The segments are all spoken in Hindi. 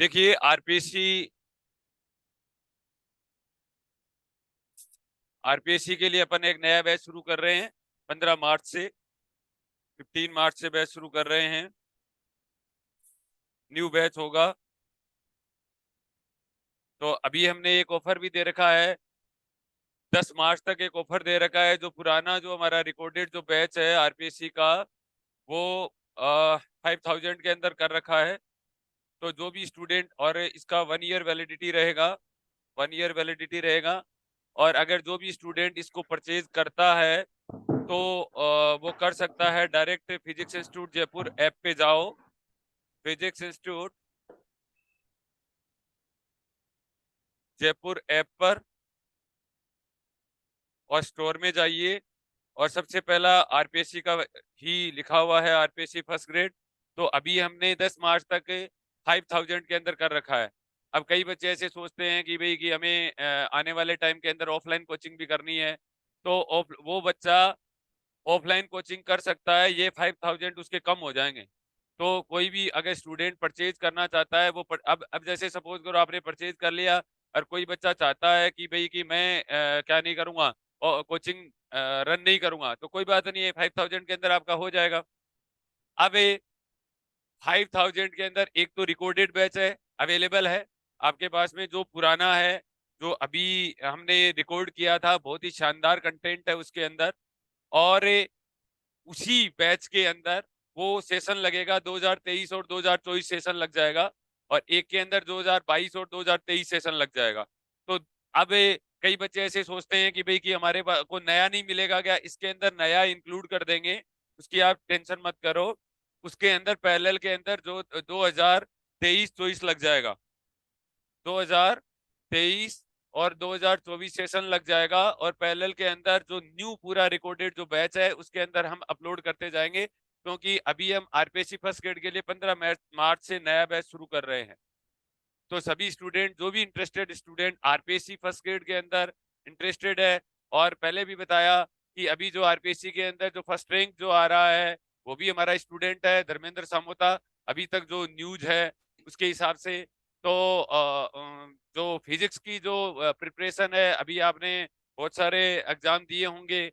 देखिए आरपीएससी के लिए अपन एक नया बैच शुरू कर रहे हैं 15 मार्च से। 15 मार्च से बैच शुरू कर रहे हैं। न्यू बैच होगा। तो अभी हमने एक ऑफर भी दे रखा है। 10 मार्च तक एक ऑफर दे रखा है। जो पुराना जो हमारा रिकॉर्डेड जो बैच है आरपीएससी का, वो 5,000 के अंदर कर रखा है। तो जो भी स्टूडेंट, और इसका 1 ईयर वैलिडिटी रहेगा। 1 ईयर वैलिडिटी रहेगा। और अगर जो भी स्टूडेंट इसको परचेज करता है तो वो कर सकता है। Direct physics institute Jaipur app पे जाओ। फिजिक्स इंस्टीट्यूट जयपुर ऐप पर और स्टोर में जाइए। और सबसे पहला आरपीएससी का ही लिखा हुआ है, आरपीएससी फर्स्ट ग्रेड। तो अभी हमने 10 मार्च तक 5,000 के अंदर कर रखा है। अब कई बच्चे ऐसे सोचते हैं कि भाई कि हमें आने वाले टाइम के अंदर ऑफलाइन कोचिंग भी करनी है। तो वो बच्चा ऑफलाइन कोचिंग कर सकता है। ये 5,000 उसके कम हो जाएंगे। तो कोई भी अगर स्टूडेंट परचेज करना चाहता है, अब जैसे सपोज करो आपने परचेज कर लिया, और कोई बच्चा चाहता है कि भाई कि मैं क्या नहीं करूंगा, और कोचिंग रन नहीं करूंगा, तो कोई बात नहीं है, 5,000 के अंदर आपका हो जाएगा। अब 5,000 के अंदर एक तो रिकॉर्डेड बैच है, अवेलेबल है आपके पास में। जो पुराना है, जो अभी हमने रिकॉर्ड किया था, बहुत ही शानदार कंटेंट है उसके अंदर। और उसी बैच के अंदर वो सेशन लगेगा। 2023 और 2024 सेशन लग जाएगा। और एक के अंदर 2022 और 2023 सेशन लग जाएगा। तो अब कई बच्चे ऐसे सोचते हैं कि भाई कि हमारे को नया नहीं मिलेगा क्या। इसके अंदर नया इंक्लूड कर देंगे, उसकी आप टेंशन मत करो। उसके अंदर पैरेलल के अंदर जो 2023-24 लग जाएगा। 2023 और 2024 सेशन लग जाएगा। और पैरेलल के अंदर जो न्यू पूरा रिकॉर्डेड जो बैच है उसके अंदर हम अपलोड करते जाएंगे। क्योंकि अभी हम आरपीएससी फर्स्ट ग्रेड के लिए 15 मार्च से नया बैच शुरू कर रहे हैं। तो सभी स्टूडेंट, जो भी interested student RPSC first grade के अंदर इंटरेस्टेड है, और पहले भी बताया कि अभी जो आरपीएससी के अंदर जो फर्स्ट रैंक जो आ रहा है, वो भी हमारा स्टूडेंट है, धर्मेंद्र सामोता। अभी तक जो न्यूज है उसके हिसाब से, तो जो फिजिक्स की जो प्रिपरेशन है, अभी आपने बहुत सारे एग्जाम दिए होंगे।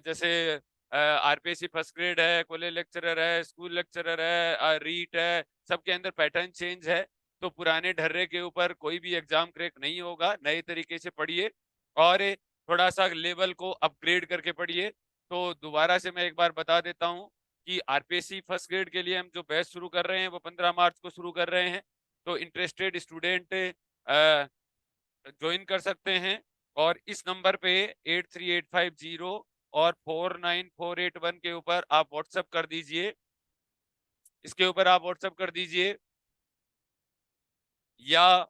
जैसे आरपीएससी फर्स्ट ग्रेड है, कॉलेज लेक्चरर है, स्कूल लेक्चरर है, रीट है, सबके अंदर पैटर्न चेंज है। तो पुराने ढर्रे के ऊपर कोई भी एग्जाम क्रैक नहीं होगा। नए तरीके से पढ़िए और थोड़ा सा लेवल को अपग्रेड करके पढ़िए। तो दोबारा से मैं एक बार बता देता हूँ कि आरपीएससी फर्स्ट ग्रेड के लिए हम जो बैच शुरू कर रहे हैं वो 15 मार्च को शुरू कर रहे हैं। तो इंटरेस्टेड स्टूडेंट ज्वाइन कर सकते हैं। और इस नंबर पे 83850 और 49481 के ऊपर आप व्हाट्सएप कर दीजिए। इसके ऊपर आप व्हाट्सएप कर दीजिए, या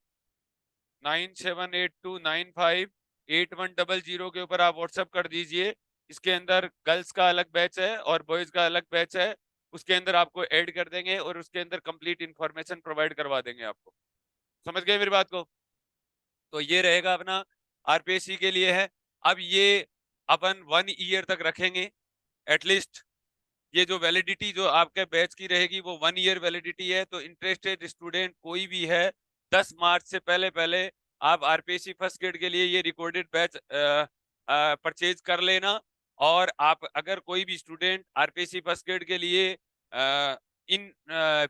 9782958100 के ऊपर आप व्हाट्सएप कर दीजिए। इसके अंदर गर्ल्स का अलग बैच है और बॉयज का अलग बैच है। उसके अंदर आपको ऐड कर देंगे और उसके अंदर कंप्लीट इंफॉर्मेशन प्रोवाइड करवा देंगे आपको। समझ गए मेरी बात को? तो ये रहेगा अपना आरपीएससी के लिए है। अब ये अपन 1 ईयर तक रखेंगे एटलीस्ट। ये जो वैलिडिटी जो आपके बैच की रहेगी वो 1 ईयर वैलिडिटी है। तो इंटरेस्टेड स्टूडेंट कोई भी है, 10 मार्च से पहले पहले आप आरपीएससी फर्स्ट ग्रेड के लिए ये रिकॉर्डेड बैच परचेज कर लेना। और आप अगर कोई भी स्टूडेंट आरपीएससी फर्स्ट ग्रेड के लिए इन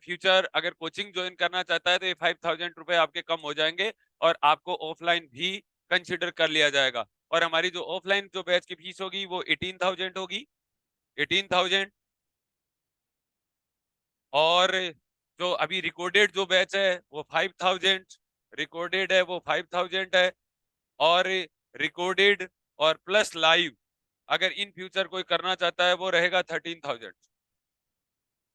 फ्यूचर अगर कोचिंग ज्वाइन करना चाहता है, तो ये 5,000 रुपए आपके कम हो जाएंगे। और आपको ऑफलाइन भी कंसिडर कर लिया जाएगा। और हमारी जो ऑफलाइन जो बैच की फीस होगी वो 18,000 होगी। 18,000। और जो अभी रिकॉर्डेड जो बैच है वो 5,000 रिकॉर्डेड है, वो 5,000 है। और रिकॉर्डेड और प्लस लाइव अगर इन फ्यूचर कोई करना चाहता है वो रहेगा 13,000।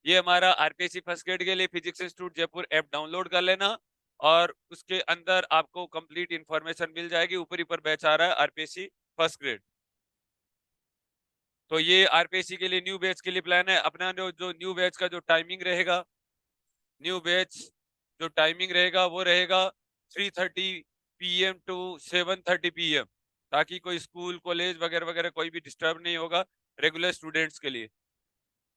ये हमारा आरपीएससी फर्स्ट ग्रेड के लिए physics institute Jaipur app download कर लेना। और उसके अंदर आपको कंप्लीट इंफॉर्मेशन मिल जाएगी। ऊपर ऊपर बैच आ रहा है आरपीएससी फर्स्ट ग्रेड। तो ये आरपीएससी के लिए न्यू बैच के लिए प्लान है अपना। जो न्यू बैच का जो टाइमिंग रहेगा, न्यू बैच जो टाइमिंग रहेगा वो रहेगा 3:30 PM टू 7:30 PM, ताकि कोई स्कूल कॉलेज वगैरह वगैरह कोई भी डिस्टर्ब नहीं होगा रेगुलर स्टूडेंट्स के लिए।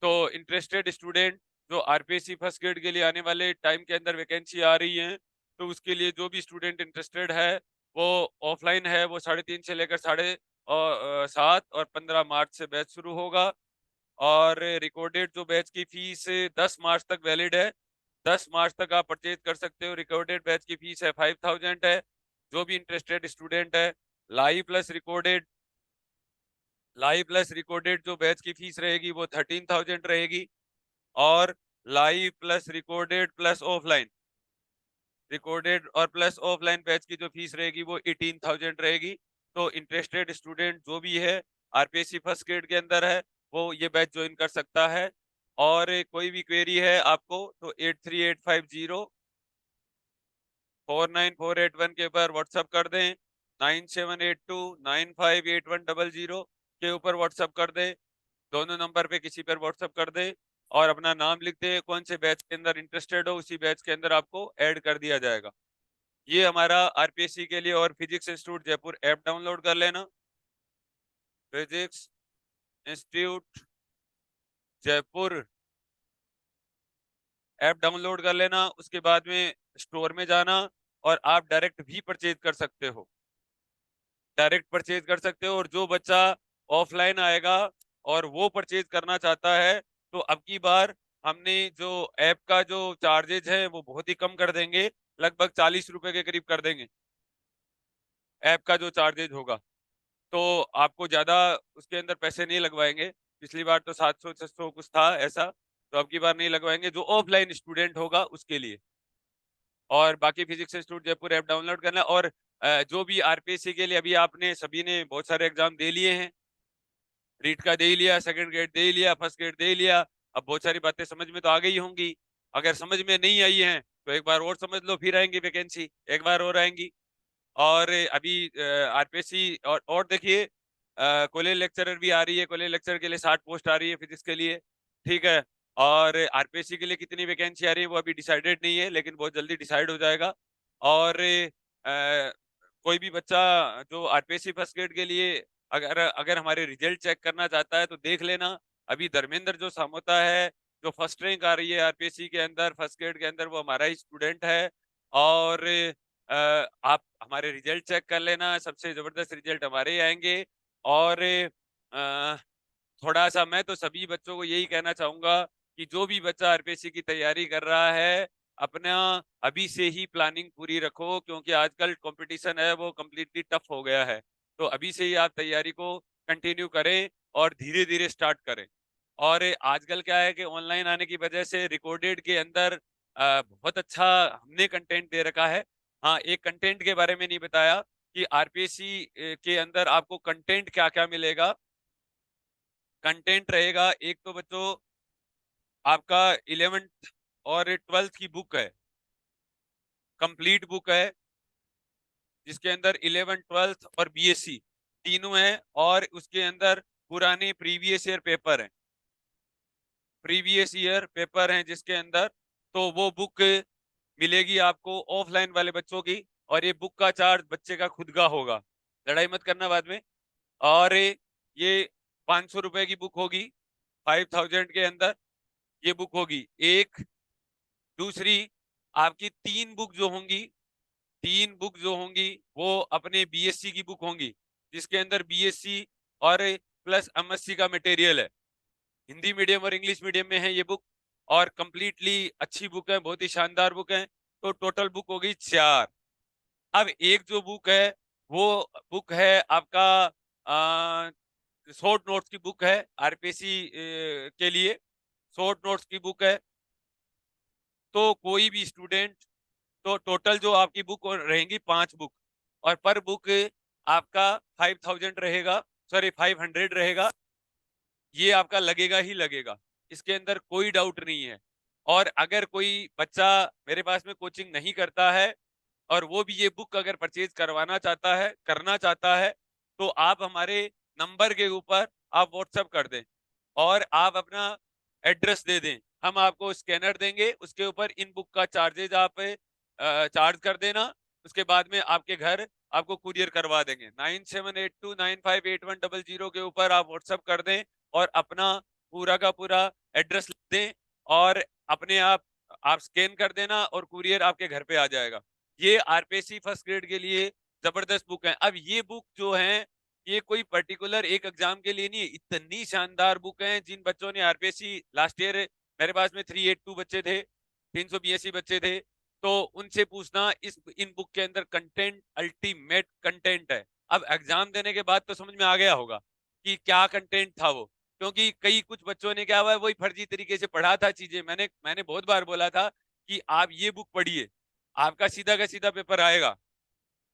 तो इंटरेस्टेड स्टूडेंट जो आरपीएससी फर्स्ट ग्रेड के लिए आने वाले टाइम के अंदर वैकेंसी आ रही है, तो उसके लिए जो भी स्टूडेंट इंटरेस्टेड है वो ऑफलाइन है, वो 3:30 से लेकर 7 और 15 मार्च से बैच शुरू होगा। और रिकॉर्डेड जो बैच की फीस 10 मार्च तक वैलिड है। 10 मार्च तक आप परचेज कर सकते हो। रिकॉर्डेड बैच की फीस है 5000 है। जो भी इंटरेस्टेड स्टूडेंट है, लाइव प्लस रिकॉर्डेड जो बैच की फीस रहेगी वो 13,000 रहेगी। और live plus recorded plus offline recorded और प्लस ऑफलाइन बैच की जो फीस रहेगी वो 18,000 रहेगी। तो इंटरेस्टेड स्टूडेंट जो भी है आरपीएससी फर्स्ट ग्रेड के अंदर है, वो ये बैच ज्वाइन कर सकता है। और कोई भी क्वेरी है आपको तो 8385049481 के ऊपर व्हाट्सअप कर दें। 9782958100 के ऊपर व्हाट्सअप कर दें। दोनों नंबर पे किसी पर व्हाट्सअप कर दे और अपना नाम लिख दे, कौन से बैच के अंदर इंटरेस्टेड हो, उसी बैच के अंदर आपको ऐड कर दिया जाएगा। ये हमारा आरपीएससी के लिए। और physics institute Jaipur app download कर लेना। Physics institute Jaipur app download कर लेना। उसके बाद में स्टोर में जाना और आप डायरेक्ट भी परचेज कर सकते हो। और जो बच्चा ऑफलाइन आएगा और वो परचेज करना चाहता है, तो अब की बार हमने जो ऐप का जो चार्जेज है वो बहुत ही कम कर देंगे। लगभग 40 रुपए के करीब कर देंगे ऐप का जो चार्जेज होगा। तो आपको ज्यादा उसके अंदर पैसे नहीं लगवाएंगे। पिछली बार तो 700-600 कुछ था ऐसा, तो अब की बार नहीं लगवाएंगे जो ऑफलाइन स्टूडेंट होगा उसके लिए। और बाकी physics institute Jaipur app download करना। और जो भी आरपीएससी के लिए अभी आपने सभी ने बहुत सारे एग्जाम दे लिए हैं। रीट का दे ही लिया, सेकंड ग्रेड दे ही लिया, फर्स्ट ग्रेड दे ही लिया। अब बहुत सारी बातें समझ में तो आ गई होंगी। अगर समझ में नहीं आई हैं तो एक बार और समझ लो, फिर आएंगी वैकेंसी, एक बार और आएंगी। और अभी आरपीएससी और देखिए, कॉलेज लेक्चरर भी आ रही है। कॉलेज लेक्चरर के लिए 60 पोस्ट आ रही है फिजिक्स के लिए, ठीक है। और आरपीएससी के लिए कितनी वैकेंसी आ रही है वो अभी डिसाइडेड नहीं है, लेकिन बहुत जल्दी डिसाइड हो जाएगा। और कोई भी बच्चा जो आरपीएससी फर्स्ट ग्रेड के लिए अगर अगर हमारे रिजल्ट चेक करना चाहता है तो देख लेना। अभी धर्मेंद्र जो सामोता है, जो फर्स्ट रैंक आ रही है आरपीएससी के अंदर फर्स्ट ग्रेड के अंदर, वो हमारा ही स्टूडेंट है। और आप हमारे रिजल्ट चेक कर लेना, सबसे जबरदस्त रिजल्ट हमारे ही आएंगे। और थोड़ा सा मैं तो सभी बच्चों को यही कहना चाहूंगा कि जो भी बच्चा आरपीएससी की तैयारी कर रहा है, अपना अभी से ही प्लानिंग पूरी रखो, क्योंकि आजकल कंपटीशन है वो कम्प्लीटली टफ हो गया है। तो अभी से ही आप तैयारी को कंटिन्यू करें और धीरे धीरे स्टार्ट करें। और आजकल क्या है कि ऑनलाइन आने की वजह से रिकॉर्डेड के अंदर बहुत अच्छा हमने कंटेंट दे रखा है। हाँ, एक कंटेंट के बारे में नहीं बताया कि आरपीएससी के अंदर आपको कंटेंट क्या क्या मिलेगा। कंटेंट रहेगा, एक तो बच्चों आपका 11th और 12th की बुक है, कंप्लीट बुक है, जिसके अंदर 11th 12th और बीएससी तीनों है। और उसके अंदर पुराने प्रीवियस ईयर पेपर हैं जिसके अंदर। तो वो बुक मिलेगी आपको ऑफलाइन वाले बच्चों की। और ये बुक का चार्ज बच्चे का खुद का होगा, लड़ाई मत करना बाद में। और ये 500 रुपए की बुक होगी, 5000 के अंदर ये बुक होगी एक। दूसरी, आपकी तीन बुक जो होंगी वो अपने बीएससी की बुक होंगी, जिसके अंदर बीएससी और प्लस एमएससी का मटेरियल है। हिंदी मीडियम और इंग्लिश मीडियम में है ये बुक, और कंप्लीटली अच्छी बुक है, बहुत ही शानदार बुक है। तो टोटल बुक होगी 4। अब एक जो बुक है वो बुक है आपका शॉर्ट नोट्स की बुक है आरपीएससी के लिए। शॉर्ट नोट्स की बुक है। तो कोई भी स्टूडेंट, तो टोटल जो आपकी बुक रहेंगी 5 बुक, और पर बुक आपका 5000 रहेगा, सॉरी 500 रहेगा। ये आपका लगेगा ही लगेगा, इसके अंदर कोई डाउट नहीं है। और अगर कोई बच्चा मेरे पास में कोचिंग नहीं करता है और वो भी ये बुक अगर परचेज करना चाहता है, तो आप हमारे नंबर के ऊपर आप व्हाट्सएप कर दें और आप अपना एड्रेस दे दें। हम आपको स्कैनर देंगे, उसके ऊपर इन बुक का चार्जेज आप चार्ज कर देना। उसके बाद में आपके घर आपको कुरियर करवा देंगे। 9782958100 के ऊपर आप व्हाट्सएप कर दें और अपना पूरा का पूरा एड्रेस लिख दें। और अपने आप स्कैन कर देना और कुरियर आपके घर पे आ जाएगा। ये आरपीएससी फर्स्ट ग्रेड के लिए जबरदस्त बुक है। अब ये बुक जो है, ये कोई पर्टिकुलर एक एग्जाम के लिए नहीं है, इतनी शानदार बुक है। जिन बच्चों ने आरपीएससी लास्ट ईयर, मेरे पास में 382 बच्चे थे, 382 बच्चे थे, तो उनसे पूछना, इस इन बुक के अंदर कंटेंट अल्टीमेट कंटेंट है। अब एग्जाम देने के बाद तो समझ में आ गया होगा कि क्या कंटेंट था वो, क्योंकि कई कुछ बच्चों ने क्या हुआ है, वही फर्जी तरीके से पढ़ा था चीजें। मैंने बहुत बार बोला था कि आप ये बुक पढ़िए, आपका सीधा का सीधा पेपर आएगा।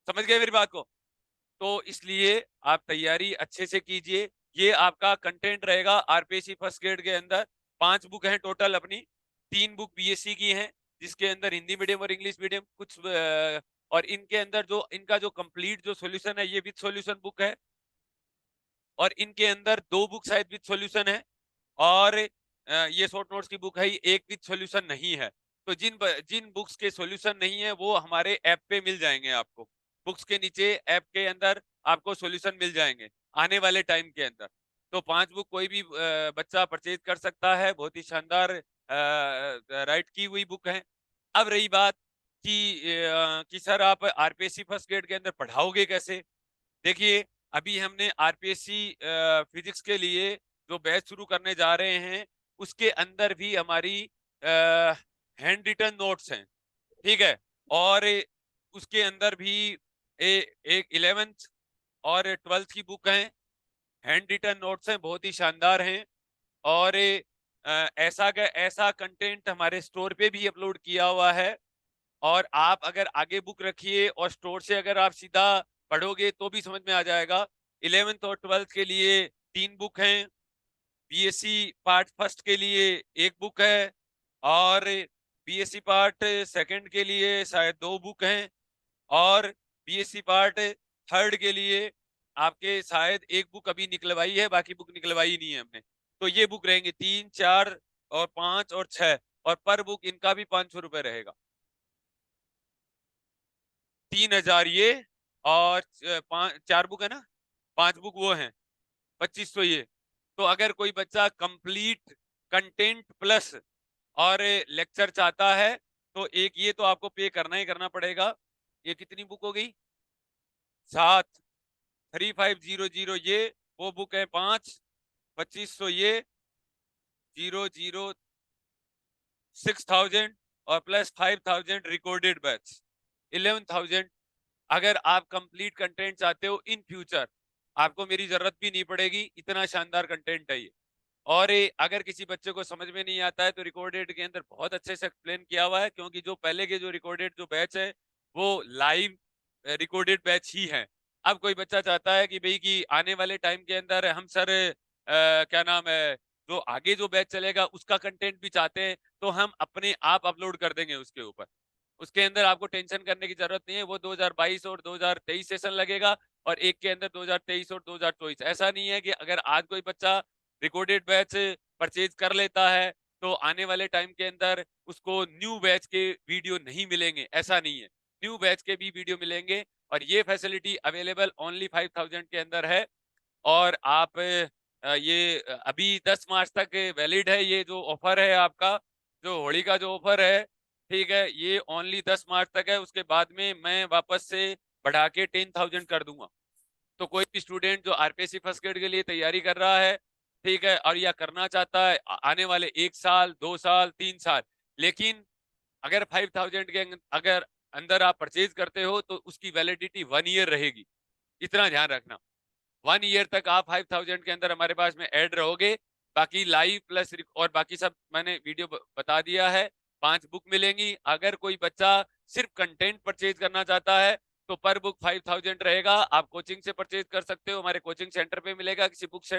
समझ गए मेरी बात को? तो इसलिए आप तैयारी अच्छे से कीजिए। ये आपका कंटेंट रहेगा आरपीएससी फर्स्ट ग्रेड के अंदर। 5 बुक हैं टोटल अपनी, 3 बुक बीएससी की हैं, जिसके अंदर हिंदी मीडियम और इंग्लिश मीडियम कुछ और इनके अंदर जो इनका जो कंप्लीट जो सॉल्यूशन है, ये विद सॉल्यूशन बुक है। और इनके अंदर 2 बुक शायद विद सॉल्यूशन है, और ये शॉर्ट नोट्स की बुक है, एक विद सॉल्यूशन नहीं है। तो जिन बुक्स के सॉल्यूशन नहीं है, वो हमारे ऐप पे मिल जाएंगे आपको। बुक्स के नीचे ऐप के अंदर आपको सॉल्यूशन मिल जाएंगे आने वाले टाइम के अंदर। तो 5 बुक कोई भी बच्चा परचेज कर सकता है, बहुत ही शानदार राइट की हुई बुक है। अब रही बात कि सर आप आरपीएससी फर्स्ट ग्रेड के अंदर पढ़ाओगे कैसे? देखिए, अभी हमने आरपीएससी फिजिक्स के लिए जो बैच शुरू करने जा रहे हैं, उसके अंदर भी हमारी हैंड रिटन नोट्स हैं, ठीक है? और उसके अंदर भी एक 11th और 12th की बुक है, हैंड रिटन नोट्स हैं, बहुत ही शानदार हैं। और ऐसा कंटेंट हमारे स्टोर पे भी अपलोड किया हुआ है। और आप अगर आगे बुक रखिए और स्टोर से अगर आप सीधा पढ़ोगे तो भी समझ में आ जाएगा। 11th और 12th के लिए 3 बुक हैं, बीएससी पार्ट फर्स्ट के लिए 1 बुक है, और बीएससी पार्ट सेकंड के लिए शायद 2 बुक हैं, और बीएससी पार्ट थर्ड के लिए आपके शायद 1 बुक अभी निकलवाई है, बाकी बुक निकलवाई नहीं है हमने। तो ये बुक रहेंगे 3, 4 और 5 और 6, और पर बुक इनका भी 500 रुपए रहेगा। 3000 ये, और 4 बुक है ना, 5 बुक वो हैं, 2500 ये। तो अगर कोई बच्चा कंप्लीट कंटेंट प्लस और लेक्चर चाहता है, तो एक ये तो आपको पे करना ही करना पड़ेगा। ये कितनी बुक हो गई? 7, 3500 ये, वो बुक है 5, 2500 ये, 6000 और प्लस 5000 रिकॉर्डेड बैच, 11,000। अगर आप कंप्लीट कंटेंट चाहते हो इन फ्यूचर, आपको मेरी जरूरत भी नहीं पड़ेगी, इतना शानदार कंटेंट है ये। और अगर किसी बच्चे को समझ में नहीं आता है, तो रिकॉर्डेड के अंदर बहुत अच्छे से एक्सप्लेन किया हुआ है, क्योंकि जो पहले के जो रिकॉर्डेड जो बैच है, वो लाइव रिकॉर्डेड बैच ही है। अब कोई बच्चा चाहता है कि भाई कि आने वाले टाइम के अंदर हम सर क्या नाम है, जो आगे जो बैच चलेगा उसका कंटेंट भी चाहते हैं, तो हम अपने आप अपलोड कर देंगे उसके ऊपर। उसके अंदर आपको टेंशन करने की जरूरत नहीं है। वो 2022 और 2023 सेशन लगेगा, और एक के अंदर 2023 और 2024। ऐसा नहीं है कि अगर आज कोई बच्चा रिकॉर्डेड बैच परचेज कर लेता है, तो आने वाले टाइम के अंदर उसको न्यू बैच के वीडियो नहीं मिलेंगे, ऐसा नहीं है। न्यू बैच के भी वीडियो मिलेंगे, और ये फैसिलिटी अवेलेबल ओनली 5000 के अंदर है। और आप ये अभी 10 मार्च तक वैलिड है, ये जो ऑफर है आपका, जो होली का जो ऑफर है, ठीक है, ये ओनली 10 मार्च तक है। उसके बाद में मैं वापस से बढ़ा के 10,000 कर दूंगा। तो कोई भी स्टूडेंट जो आरपीएससी फर्स्ट ग्रेड के लिए तैयारी कर रहा है, ठीक है, और या करना चाहता है आने वाले 1 साल, 2 साल, 3 साल, लेकिन अगर 5000 के अगर अंदर आप परचेज करते हो, तो उसकी वैलिडिटी 1 ईयर रहेगी। इतना ध्यान रखना, 1 ईयर तक आप 5000 के अंदर हमारे पास में ऐड रहोगे। बाकी लाइव प्लस और बाकी सब मैंने वीडियो बता दिया है। 5 बुक मिलेंगी। अगर कोई बच्चा सिर्फ कंटेंट परचेज करना चाहता है, तो पर बुक 5000 रहेगा। आप कोचिंग से परचेज कर सकते हो, हमारे कोचिंग सेंटर पे मिलेगा, किसी बुक्स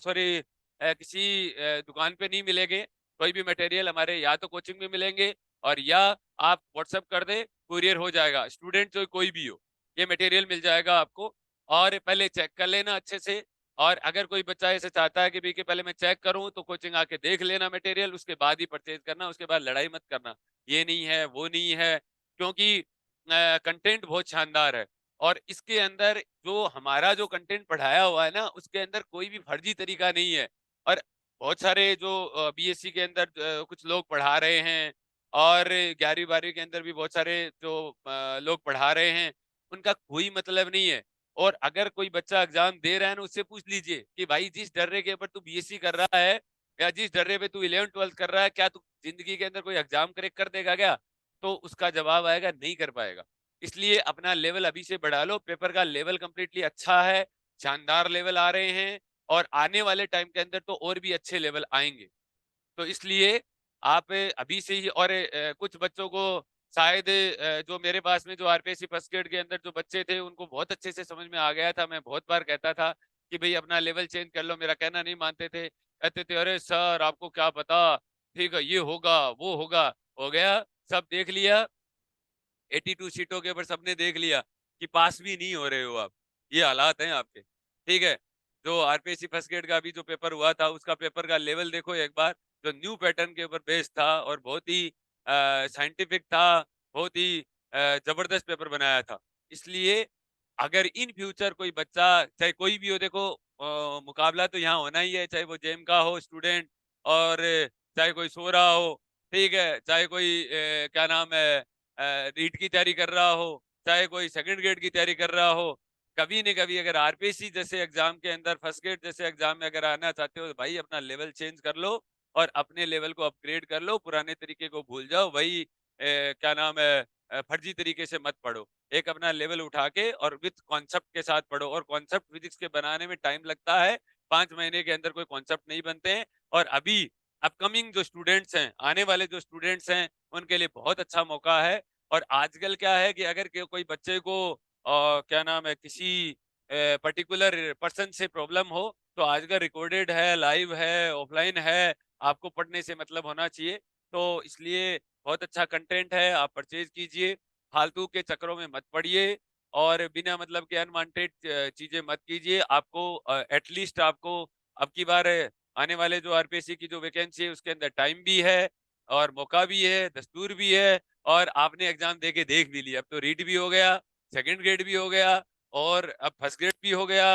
सॉरी किसी दुकान पे नहीं मिलेंगे। कोई भी मटेरियल हमारे या तो कोचिंग में मिलेंगे, और या आप व्हाट्सएप कर दे, कुरियर हो जाएगा। स्टूडेंट जो कोई भी हो, ये मटेरियल मिल जाएगा आपको। और पहले चेक कर लेना अच्छे से। और अगर कोई बच्चा ऐसे चाहता है कि भाई कि पहले मैं चेक करूं, तो कोचिंग आके देख लेना मटेरियल, उसके बाद ही परचेज करना। उसके बाद लड़ाई मत करना, ये नहीं है वो नहीं है, क्योंकि कंटेंट बहुत शानदार है। और इसके अंदर जो हमारा जो कंटेंट पढ़ाया हुआ है ना, उसके अंदर कोई भी फर्जी तरीका नहीं है। और बहुत सारे जो बीएससी के अंदर कुछ लोग पढ़ा रहे हैं और 11वीं 12वीं के अंदर भी बहुत सारे जो लोग पढ़ा रहे हैं, उनका कोई मतलब नहीं है। और अगर कोई बच्चा एग्जाम दे रहा है ना, उससे पूछ लीजिए कि भाई जिस डर्रे के ऊपर तू बीएससी कर रहा है या जिस डर्रे पे तू 11th 12th कर रहा है, क्या तू जिंदगी के अंदर कोई एग्जाम क्रैक कर देगा क्या? तो उसका जवाब आएगा नहीं कर पाएगा। इसलिए अपना लेवल अभी से बढ़ा लो, पेपर का लेवल कंप्लीटली अच्छा है, शानदार लेवल आ रहे हैं और आने वाले टाइम के अंदर तो और भी अच्छे लेवल आएँगे। तो इसलिए आप अभी से ही और कुछ बच्चों को शायद जो मेरे पास में जो आरपीएससी फर्स्ट ग्रेड के अंदर जो बच्चे थे, उनको बहुत अच्छे से समझ में आ गया था। मैं बहुत बार कहता था कि भई अपना लेवल चेंज कर लो, मेरा कहना नहीं मानते थे। कहते थे, "अरे सर आपको क्या पता, ठीक है ये होगा, वो होगा।" हो गया, सब देख लिया, 82 सीटों के ऊपर सबने देख लिया कि पास भी नहीं हो रहे हो आप। ये हालात हैं आपके, ठीक है? जो आरपीएससी फर्स्ट ग्रेड का अभी जो पेपर हुआ था, उसका पेपर का लेवल देखो एक बार, जो न्यू पैटर्न के ऊपर बेस्ड था और बहुत ही साइंटिफिक था, बहुत ही जबरदस्त पेपर बनाया था। इसलिए अगर इन फ्यूचर कोई बच्चा, चाहे कोई भी हो, देखो मुकाबला तो यहाँ होना ही है, चाहे वो जेईई का हो स्टूडेंट और चाहे कोई सो रहा हो, ठीक है? चाहे कोई क्या नाम है नीट की तैयारी कर रहा हो, चाहे कोई सेकंड ग्रेड की तैयारी कर रहा हो, कभी न कभी अगर आरपीएससी जैसे एग्जाम के अंदर फर्स्ट ग्रेड जैसे एग्जाम में अगर आना चाहते हो, तो भाई अपना लेवल चेंज कर लो और अपने लेवल को अपग्रेड कर लो, पुराने तरीके को भूल जाओ, वही क्या नाम है फर्जी तरीके से मत पढ़ो। एक अपना लेवल उठा के और विथ कॉन्सेप्ट के साथ पढ़ो और कॉन्सेप्ट फिजिक्स के बनाने में टाइम लगता है, 5 महीने के अंदर कोई कॉन्सेप्ट नहीं बनते हैं। और अभी अपकमिंग जो स्टूडेंट्स हैं, आने वाले जो स्टूडेंट्स हैं, उनके लिए बहुत अच्छा मौका है। और आजकल क्या है कि अगर कोई बच्चे को क्या नाम है किसी पर्टिकुलर पर्सन से प्रॉब्लम हो, तो आजकल रिकॉर्डेड है, लाइव है, ऑफलाइन है, आपको पढ़ने से मतलब होना चाहिए। तो इसलिए बहुत अच्छा कंटेंट है, आप परचेज कीजिए, फालतू के चक्करों में मत पड़िए और बिना मतलब के अनवांटेड चीजें मत कीजिए। आपको एटलीस्ट आपको अब की बार आने वाले जो आरपीएससी की जो वैकेंसी है उसके अंदर टाइम भी है और मौका भी है, दस्तूर भी है और आपने एग्जाम दे के देख भी लिया। अब तो रीट भी हो गया, सेकंड ग्रेड भी हो गया और अब फर्स्ट ग्रेड भी हो गया,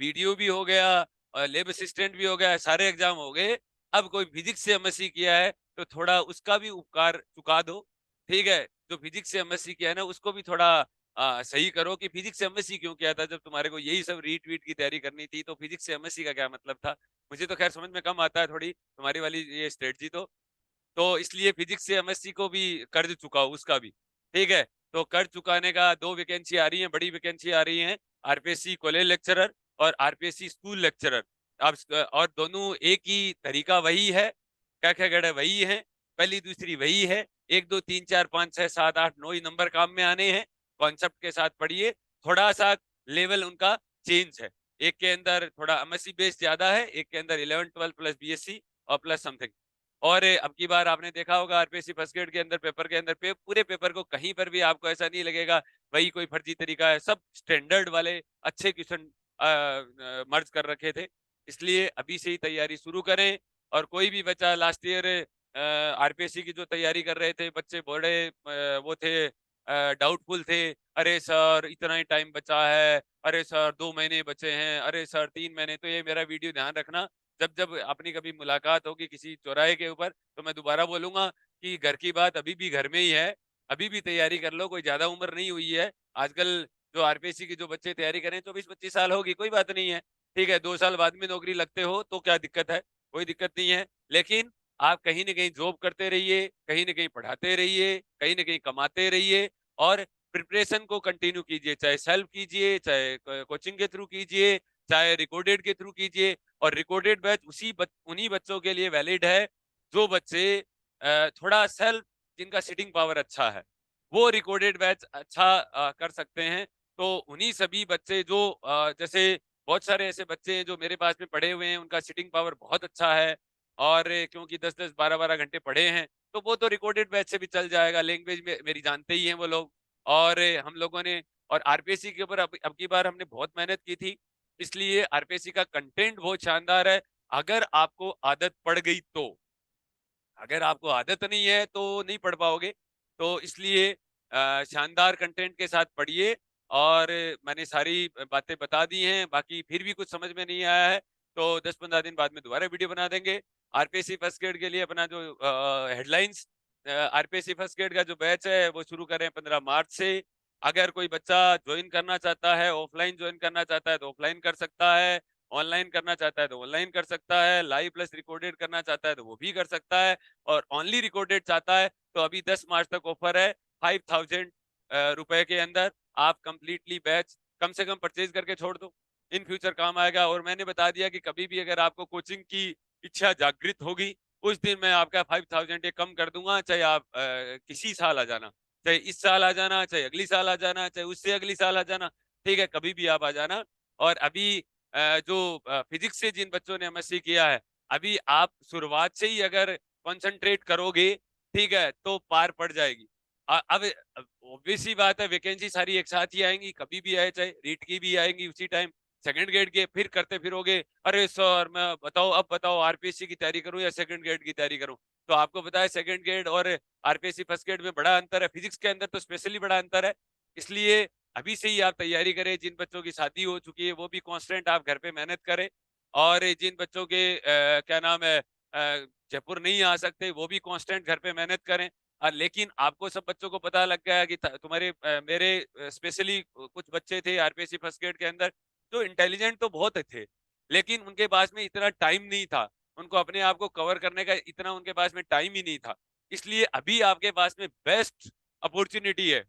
वीडियो भी हो गया और लैब असिस्टेंट भी हो गया, सारे एग्जाम हो गए। अब कोई फिजिक्स से एमएससी किया है तो थोड़ा उसका भी उपकार चुका दो, ठीक है? जो फिजिक्स से एमएससी किया है ना उसको भी थोड़ा सही करो कि फिजिक्स से एमएससी क्यों किया था, जब तुम्हारे को यही सब रीट वीट की तैयारी करनी थी, तो फिजिक्स से एमएससी का क्या मतलब था? मुझे तो खैर समझ में कम आता है थोड़ी तुम्हारी वाली ये स्ट्रेटजी तो इसलिए फिजिक्स से एमएससी को भी कर्ज चुकाओ उसका भी, ठीक है? तो कर्ज चुकाने का 2 वैकेंसी आ रही हैं, बड़ी वैकेंसी आ रही हैं, आरपीएससी कॉलेज लेक्चरर और आरपीएससी स्कूल लेक्चरर। अब और दोनों एक ही तरीका वही है, क्या-क्या गढ़ वही है, पहली दूसरी वही है, 1 2 3 4 5 6 7 8 9 ही नंबर काम में आने हैं, कॉन्सेप्ट के साथ पढ़िए, थोड़ा-सा लेवल उनका चेंज है। एक के अंदर थोड़ा एमएससी बेस ज़्यादा है, एक के अंदर 11th 12th प्लस बीएससी और प्लस समथिंग। और अब की बार आपने देखा होगा आरपीएससी फर्स्ट ग्रेड के अंदर पेपर के अंदर पूरे पेपर को कहीं पर भी आपको ऐसा नहीं लगेगा वही कोई फर्जी तरीका है, सब स्टैंडर्ड वाले अच्छे क्वेश्चन मर्ज कर रखे थे। इसलिए अभी से ही तैयारी शुरू करें और कोई भी बच्चा लास्ट ईयर आरपीएससी की जो तैयारी कर रहे थे बच्चे बड़े वो थे डाउटफुल थे, अरे सर इतना ही टाइम बचा है, अरे सर 2 महीने बचे हैं, अरे सर 3 महीने। तो ये मेरा वीडियो ध्यान रखना, जब जब अपनी कभी मुलाकात होगी किसी चौराहे के ऊपर, तो मैं दोबारा बोलूँगा कि घर की बात अभी भी घर में ही है, अभी भी तैयारी कर लो, कोई ज़्यादा उम्र नहीं हुई है। आजकल जो आरपीएससी की जो बच्चे तैयारी कर रहे हैं 24-25 साल होगी, कोई बात नहीं है, ठीक है? 2 साल बाद में नौकरी लगते हो तो क्या दिक्कत है? कोई दिक्कत नहीं है। लेकिन आप कहीं न कहीं जॉब करते रहिए, कहीं न कहीं पढ़ाते रहिए, कहीं न कहीं कमाते रहिए और प्रिपरेशन को कंटिन्यू कीजिए, चाहे सेल्फ कीजिए, चाहे कोचिंग के थ्रू कीजिए, चाहे रिकॉर्डेड के थ्रू कीजिए। और रिकॉर्डेड बैच उन्हीं बच्चों के लिए वैलिड है जो बच्चे थोड़ा सेल्फ जिनका सिटिंग पावर अच्छा है, वो रिकॉर्डेड बैच अच्छा कर सकते हैं। तो उन्हीं सभी बच्चे जो जैसे बहुत सारे ऐसे बच्चे हैं जो मेरे पास में पढ़े हुए हैं, उनका सिटिंग पावर बहुत अच्छा है और क्योंकि 10-10 12-12 घंटे पढ़े हैं, तो वो तो रिकॉर्डेड बैच से भी चल जाएगा। लैंग्वेज में मेरी जानते ही हैं वो लोग। और हम लोगों ने और आरपीएससी के ऊपर अब की बार हमने बहुत मेहनत की थी, इसलिए आरपीएससी का कंटेंट बहुत शानदार है। अगर आपको आदत पड़ गई तो, अगर आपको आदत नहीं है तो नहीं पढ़ पाओगे। तो इसलिए शानदार कंटेंट के साथ पढ़िए और मैंने सारी बातें बता दी हैं, बाकी फिर भी कुछ समझ में नहीं आया है तो 10-15 दिन बाद में दोबारा वीडियो बना देंगे। आरपीएससी फर्स्ट ग्रेड के लिए अपना जो हेडलाइंस, आरपीएससी फर्स्ट ग्रेड का जो बैच है वो शुरू करें 15 मार्च से। अगर कोई बच्चा ज्वाइन करना चाहता है, ऑफलाइन ज्वाइन करना चाहता है तो ऑफलाइन कर सकता है, ऑनलाइन करना चाहता है तो ऑनलाइन कर सकता है, लाइव प्लस रिकॉर्डेड करना चाहता है तो वो भी कर सकता है, और ओनली रिकॉर्डेड चाहता है तो अभी 10 मार्च तक ऑफर है। 5000 रुपए के अंदर आप कंप्लीटली बैच कम से कम परचेज करके छोड़ दो, इन फ्यूचर काम आएगा। और मैंने बता दिया कि कभी भी अगर आपको कोचिंग की इच्छा जागृत होगी, उस दिन मैं आपका 5000 ये कम कर दूंगा, चाहे आप किसी साल आ जाना, चाहे इस साल आ जाना, चाहे अगली साल आ जाना, चाहे उससे अगली साल आ जाना, ठीक है, कभी भी आप आ जाना। और अभी जो फिजिक्स से जिन बच्चों ने एमएससी किया है, अभी आप शुरुआत से ही अगर कंसंट्रेट करोगे, ठीक है, तो पार पड़ जाएगी। अब ऑब्वियस सी बात है, वैकेंसी सारी एक साथ ही आएंगी, कभी भी आए, चाहे रीट की भी आएंगी उसी टाइम, सेकंड ग्रेड के फिर करते फिरोगे, अरे सर मैं बताओ, अब बताओ आरपीएससी की तैयारी करूं या सेकंड ग्रेड की तैयारी करूं। तो आपको पता है सेकंड ग्रेड और आरपीएससी फर्स्ट ग्रेड में बड़ा अंतर है, फिजिक्स के अंदर तो स्पेशली बड़ा अंतर है। इसलिए अभी से ही आप तैयारी करें। जिन बच्चों की शादी हो चुकी है वो भी कांस्टेंट आप घर पे मेहनत करें, और जिन बच्चों के क्या नाम है जयपुर नहीं आ सकते वो भी कांस्टेंट घर पे मेहनत करें। लेकिन आपको सब बच्चों को पता लग गया है कि तुम्हारे मेरे स्पेशली कुछ बच्चे थे आरपीएससी फर्स्ट ग्रेड के अंदर जो इंटेलिजेंट तो बहुत थे, लेकिन उनके पास में इतना टाइम नहीं था, उनको अपने आप को कवर करने का इतना उनके पास में टाइम ही नहीं था। इसलिए अभी आपके पास में बेस्ट अपॉर्चुनिटी है।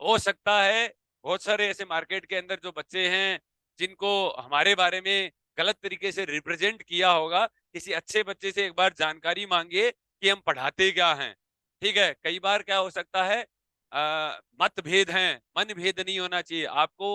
हो सकता है बहुत सारे ऐसे मार्केट के अंदर जो बच्चे हैं जिनको हमारे बारे में गलत तरीके से रिप्रेजेंट किया होगा, किसी अच्छे बच्चे से एक बार जानकारी मांगिए कि हम पढ़ाते क्या हैं। ठीक है, कई बार क्या हो सकता है, मतभेद हैं, मन भेद नहीं होना चाहिए आपको।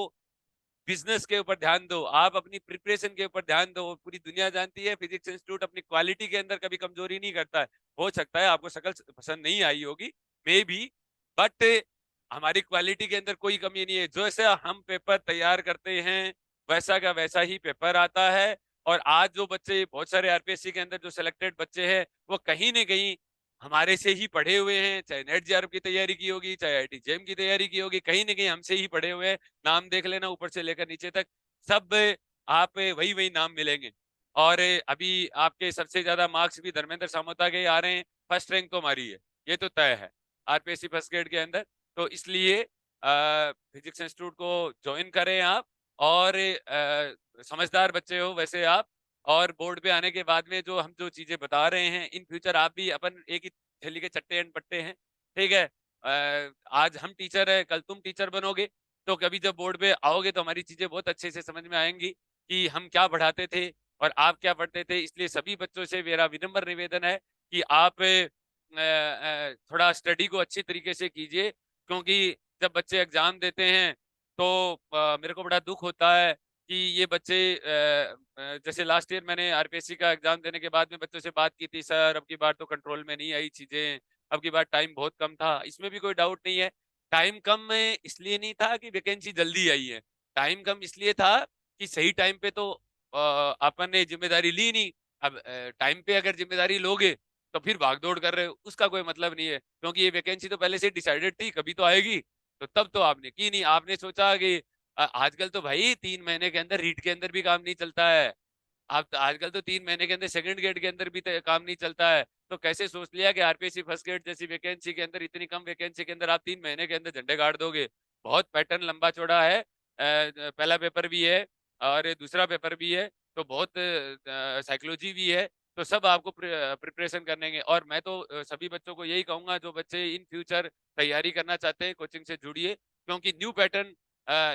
बिजनेस के ऊपर ध्यान दो, आप अपनी प्रिपरेशन के ऊपर ध्यान दो। पूरी दुनिया जानती है फिजिक्स इंस्टीट्यूट अपनी क्वालिटी के अंदर कभी कमजोरी नहीं करता है। हो सकता है आपको शक्ल पसंद नहीं आई होगी, मे बी, बट हमारी क्वालिटी के अंदर कोई कमी नहीं है। जैसे हम पेपर तैयार करते हैं वैसा का वैसा ही पेपर आता है। और आज जो बच्चे बहुत सारे आरपीएससी के अंदर जो सिलेक्टेड बच्चे हैं वो कहीं ना कहीं हमारे से ही पढ़े हुए हैं, चाहे नेट जेआरएफ की तैयारी की होगी, चाहे आईआईटी जेईई की तैयारी की होगी, कहीं ना कहीं हमसे ही पढ़े हुए हैं। नाम देख लेना ऊपर से लेकर नीचे तक, सब आप वही वही नाम मिलेंगे। और अभी आपके सबसे ज्यादा मार्क्स भी धर्मेंद्र सामोता के ही आ रहे हैं, फर्स्ट रैंक तो हमारी है, ये तो तय है आरपीएससी फर्स्ट ग्रेड के अंदर। तो इसलिए फिजिक्स इंस्टीट्यूट को ज्वाइन करें आप, और समझदार बच्चे हो वैसे आप। और बोर्ड पे आने के बाद में जो हम जो चीजें बता रहे हैं, इन फ्यूचर आप भी अपन एक ही थैली के चट्टे एंड पट्टे हैं, ठीक है। आज हम टीचर है, कल तुम टीचर बनोगे, तो कभी जब बोर्ड पे आओगे तो हमारी चीजें बहुत अच्छे से समझ में आएंगी कि हम क्या पढ़ाते थे और आप क्या पढ़ते थे। इसलिए सभी बच्चों से मेरा विनम्र निवेदन है कि आप थोड़ा स्टडी को अच्छी तरीके से कीजिए, क्योंकि जब बच्चे एग्जाम देते हैं तो मेरे को बड़ा दुख होता है कि ये बच्चे जैसे लास्ट ईयर मैंने आरपीएससी का एग्जाम देने के बाद में बच्चों से बात की थी, सर अब की बार तो कंट्रोल में नहीं आई चीजें, अब की बार टाइम बहुत कम था। इसमें भी कोई डाउट नहीं है, टाइम कम में इसलिए नहीं था कि वैकेंसी जल्दी आई है, टाइम कम इसलिए था कि सही टाइम पे तो अपन ने जिम्मेदारी ली नहीं। अब टाइम पे अगर जिम्मेदारी लोगे तो फिर भागदौड़ कर रहे हो, उसका कोई मतलब नहीं है, क्योंकि ये वैकेंसी तो पहले से डिसाइडेड थी कभी तो आएगी। तो तब तो आपने की नहीं, आपने सोचा कि आजकल तो भाई 3 महीने के अंदर रीट के अंदर भी काम नहीं चलता है। आप आजकल तो 3 महीने के अंदर सेकंड ग्रेड के अंदर भी काम नहीं चलता है। तो कैसे सोच लिया कि आरपीएससी फर्स्ट ग्रेड जैसी वैकेंसी के अंदर, इतनी कम वैकेंसी के अंदर आप 3 महीने के अंदर झंडे गाड़ दोगे। बहुत पैटर्न लंबा चौड़ा है, पहला पेपर भी है और दूसरा पेपर भी है, तो बहुत साइकोलॉजी भी है, तो सब आपको प्रिपरेशन करने हैं। और मैं तो सभी बच्चों को यही कहूंगा, जो बच्चे इन फ्यूचर तैयारी करना चाहते हैं कोचिंग से जुड़िए, क्योंकि न्यू पैटर्न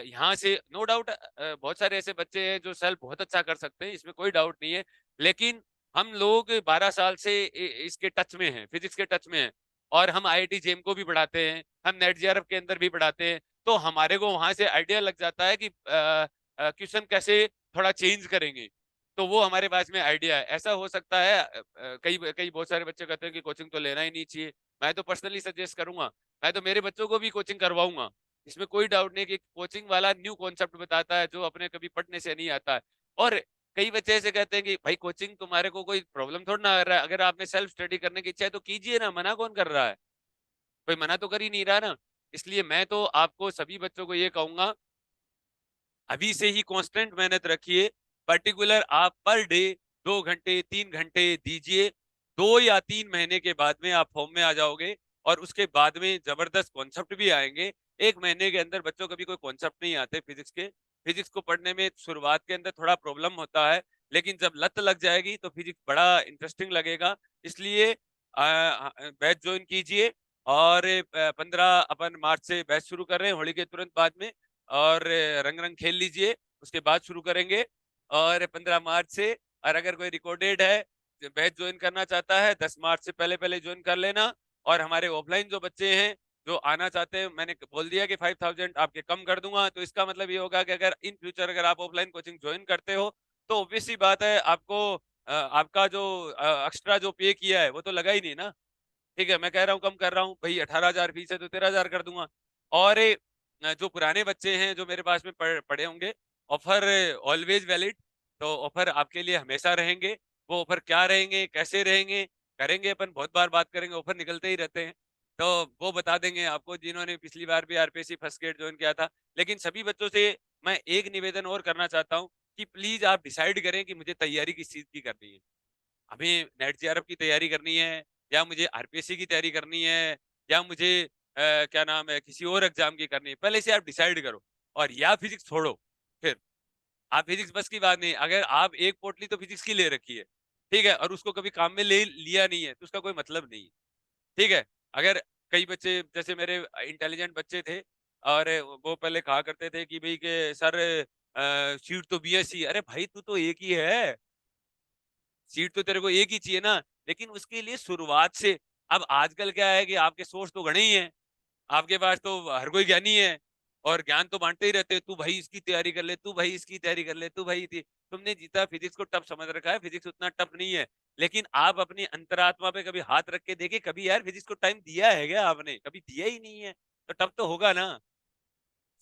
यहाँ से नो डाउट बहुत सारे ऐसे बच्चे हैं जो सेल्फ बहुत अच्छा कर सकते हैं, इसमें कोई डाउट नहीं है। लेकिन हम लोग 12 साल से इसके टच में हैं, फिजिक्स के टच में हैं, और हम आईआईटी जेम को भी पढ़ाते हैं, हम नेट जेआरएफ के अंदर भी पढ़ाते हैं। तो हमारे को वहां से आइडिया लग जाता है कि क्वेश्चन कैसे थोड़ा चेंज करेंगे, तो वो हमारे पास में आइडिया है। ऐसा हो सकता है कई कई बहुत सारे बच्चे कहते हैं कि कोचिंग तो लेना ही नहीं चाहिए। मैं तो पर्सनली सजेस्ट करूंगा, मैं तो मेरे बच्चों को भी कोचिंग करवाऊंगा, इसमें कोई डाउट नहीं कि कोचिंग वाला न्यू कॉन्सेप्ट बताता है जो अपने कभी पढ़ने से नहीं आता है। और कई बच्चे ऐसे कहते हैं कि भाई कोचिंग तुम्हारे को कोई प्रॉब्लम थोड़ा ना कर रहा है, अगर आपने सेल्फ स्टडी करने की इच्छा है तो कीजिए ना, मना कौन कर रहा है, कोई मना तो कर ही नहीं रहा ना। इसलिए मैं तो आपको सभी बच्चों को ये कहूंगा, अभी से ही कांस्टेंट मेहनत रखिए, पर्टिकुलर आप पर डे 2 घंटे 3 घंटे दीजिए। 2 या 3 महीने के बाद में आप फॉर्म में आ जाओगे और उसके बाद में जबरदस्त कॉन्सेप्ट भी आएंगे। 1 महीने के अंदर बच्चों कभी कोई कॉन्सेप्ट नहीं आते फिजिक्स के। फिजिक्स को पढ़ने में शुरुआत के अंदर थोड़ा प्रॉब्लम होता है, लेकिन जब लत लग जाएगी तो फिजिक्स बड़ा इंटरेस्टिंग लगेगा। इसलिए बैच ज्वाइन कीजिए। और 15 अपन मार्च से बैच शुरू कर रहे हैं, होली के तुरंत बाद में। और रंग रंग खेल लीजिए, उसके बाद शुरू करेंगे। और 15 मार्च से, और अगर कोई रिकॉर्डेड है बैच ज्वाइन करना चाहता है 10 मार्च से पहले पहले ज्वाइन कर लेना। और हमारे ऑफलाइन जो बच्चे हैं जो आना चाहते हैं, मैंने बोल दिया कि 5000 आपके कम कर दूंगा। तो इसका मतलब ये होगा कि अगर इन फ्यूचर अगर आप ऑफलाइन कोचिंग ज्वाइन करते हो तो ऑब्वियस सी बात है आपको आपका जो एक्स्ट्रा जो पे किया है वो तो लगा ही नहीं ना। ठीक है, मैं कह रहा हूँ कम कर रहा हूँ भाई, 18,000 फीस है तो 13,000 कर दूंगा। और जो पुराने बच्चे हैं जो मेरे पास में पढ़े होंगे, ऑफर ऑलवेज वैलिड। तो ऑफर आपके लिए हमेशा रहेंगे। वो ऑफर क्या रहेंगे, कैसे रहेंगे, करेंगे अपन बहुत बार बात करेंगे, ऑफर निकलते ही रहते हैं। तो वो बता देंगे आपको जिन्होंने पिछली बार भी आरपीएससी फर्स्ट ग्रेड ज्वाइन किया था। लेकिन सभी बच्चों से मैं एक निवेदन और करना चाहता हूँ कि प्लीज आप डिसाइड करें कि मुझे तैयारी किस चीज की करनी है। हमें नेट जेआरएफ की तैयारी करनी है, या मुझे आरपीएससी की तैयारी करनी है, या मुझे क्या नाम है किसी और एग्जाम की करनी है। पहले से आप डिसाइड करो। और या फिजिक्स छोड़ो। फिर आप फिजिक्स बस की बात नहीं, अगर आप एक पोटली तो फिजिक्स की ले रखी है, ठीक है, और उसको कभी काम में ले लिया नहीं है तो उसका कोई मतलब नहीं है। ठीक है। अगर कई बच्चे जैसे मेरे इंटेलिजेंट बच्चे थे, और वो पहले कहा करते थे कि भाई के सर सीट तो बीएससी। अरे भाई तू तो एक ही है, सीट तो तेरे को एक ही चाहिए ना। लेकिन उसके लिए शुरुआत से, अब आजकल क्या है कि आपके सोर्स तो घने ही हैं, आपके पास तो हर कोई ज्ञानी है, और ज्ञान तो बांटते ही रहते हैं। तू भाई इसकी तैयारी कर ले, तू भाई इसकी तैयारी कर ले, तू भाई तुमने जीता फिजिक्स को टफ समझ रखा है, फिजिक्स उतना टफ नहीं है। लेकिन आप अपनी अंतरात्मा पे कभी हाथ रख के देखिए, कभी यार फिजिक्स को टाइम दिया है क्या आपने? कभी दिया ही नहीं है, तो टफ तो होगा ना।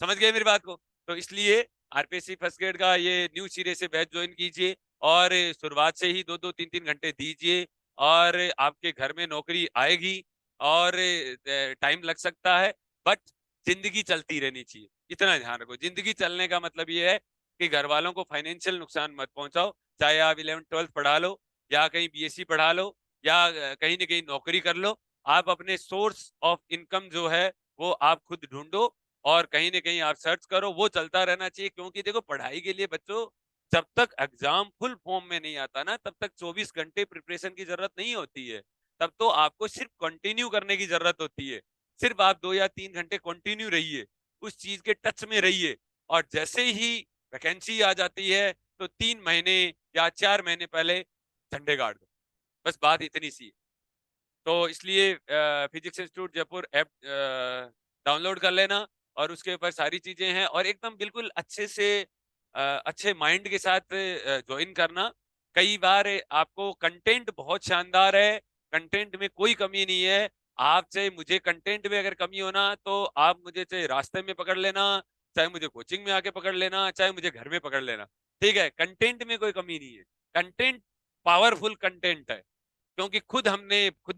समझ गए मेरी बात को? तो इसलिए आरपीएससी फर्स्ट ग्रेड का ये न्यू सिरे से बैच ज्वाइन कीजिए, और शुरुआत से ही 2-2 3-3 घंटे दीजिए, और आपके घर में नौकरी आएगी। और टाइम लग सकता है, बट जिंदगी चलती रहनी चाहिए, इतना ध्यान रखो। जिंदगी चलने का मतलब ये है कि घर वालों को फाइनेंशियल नुकसान मत पहुंचाओ। चाहे आप 11th 12th पढ़ा लो, या कहीं बीएससी पढ़ा लो, या कहीं ना कहीं नौकरी कर लो। आप अपने सोर्स ऑफ इनकम जो है वो आप खुद ढूंढो, और कहीं ना कहीं आप सर्च करो, वो चलता रहना चाहिए। क्योंकि देखो पढ़ाई के लिए बच्चों, जब तक एग्जाम फुल फॉर्म में नहीं आता ना, तब तक 24 घंटे प्रिपरेशन की जरूरत नहीं होती है। तब तो आपको सिर्फ कंटिन्यू करने की जरूरत होती है। सिर्फ आप 2 या 3 घंटे कंटिन्यू रहिए, उस चीज के टच में रहिए। और जैसे ही वैकेंसी आ जाती है तो 3 महीने या 4 महीने पहले झंडे गाड़ दो। बस बात इतनी सी है। तो इसलिए physics institute Jaipur app download कर लेना, और उसके ऊपर सारी चीजें हैं, और एकदम बिल्कुल अच्छे से अच्छे माइंड के साथ ज्वाइन करना। कई बार आपको कंटेंट बहुत शानदार है, कंटेंट में कोई कमी नहीं है। आप चाहे मुझे कंटेंट में अगर कमी होना तो आप मुझे चाहे रास्ते में पकड़ लेना, चाहे मुझे कोचिंग में आके पकड़ लेना, चाहे मुझे घर में पकड़ लेना। ठीक है, कंटेंट में कोई कमी नहीं है। कंटेंट पावरफुल कंटेंट है, क्योंकि खुद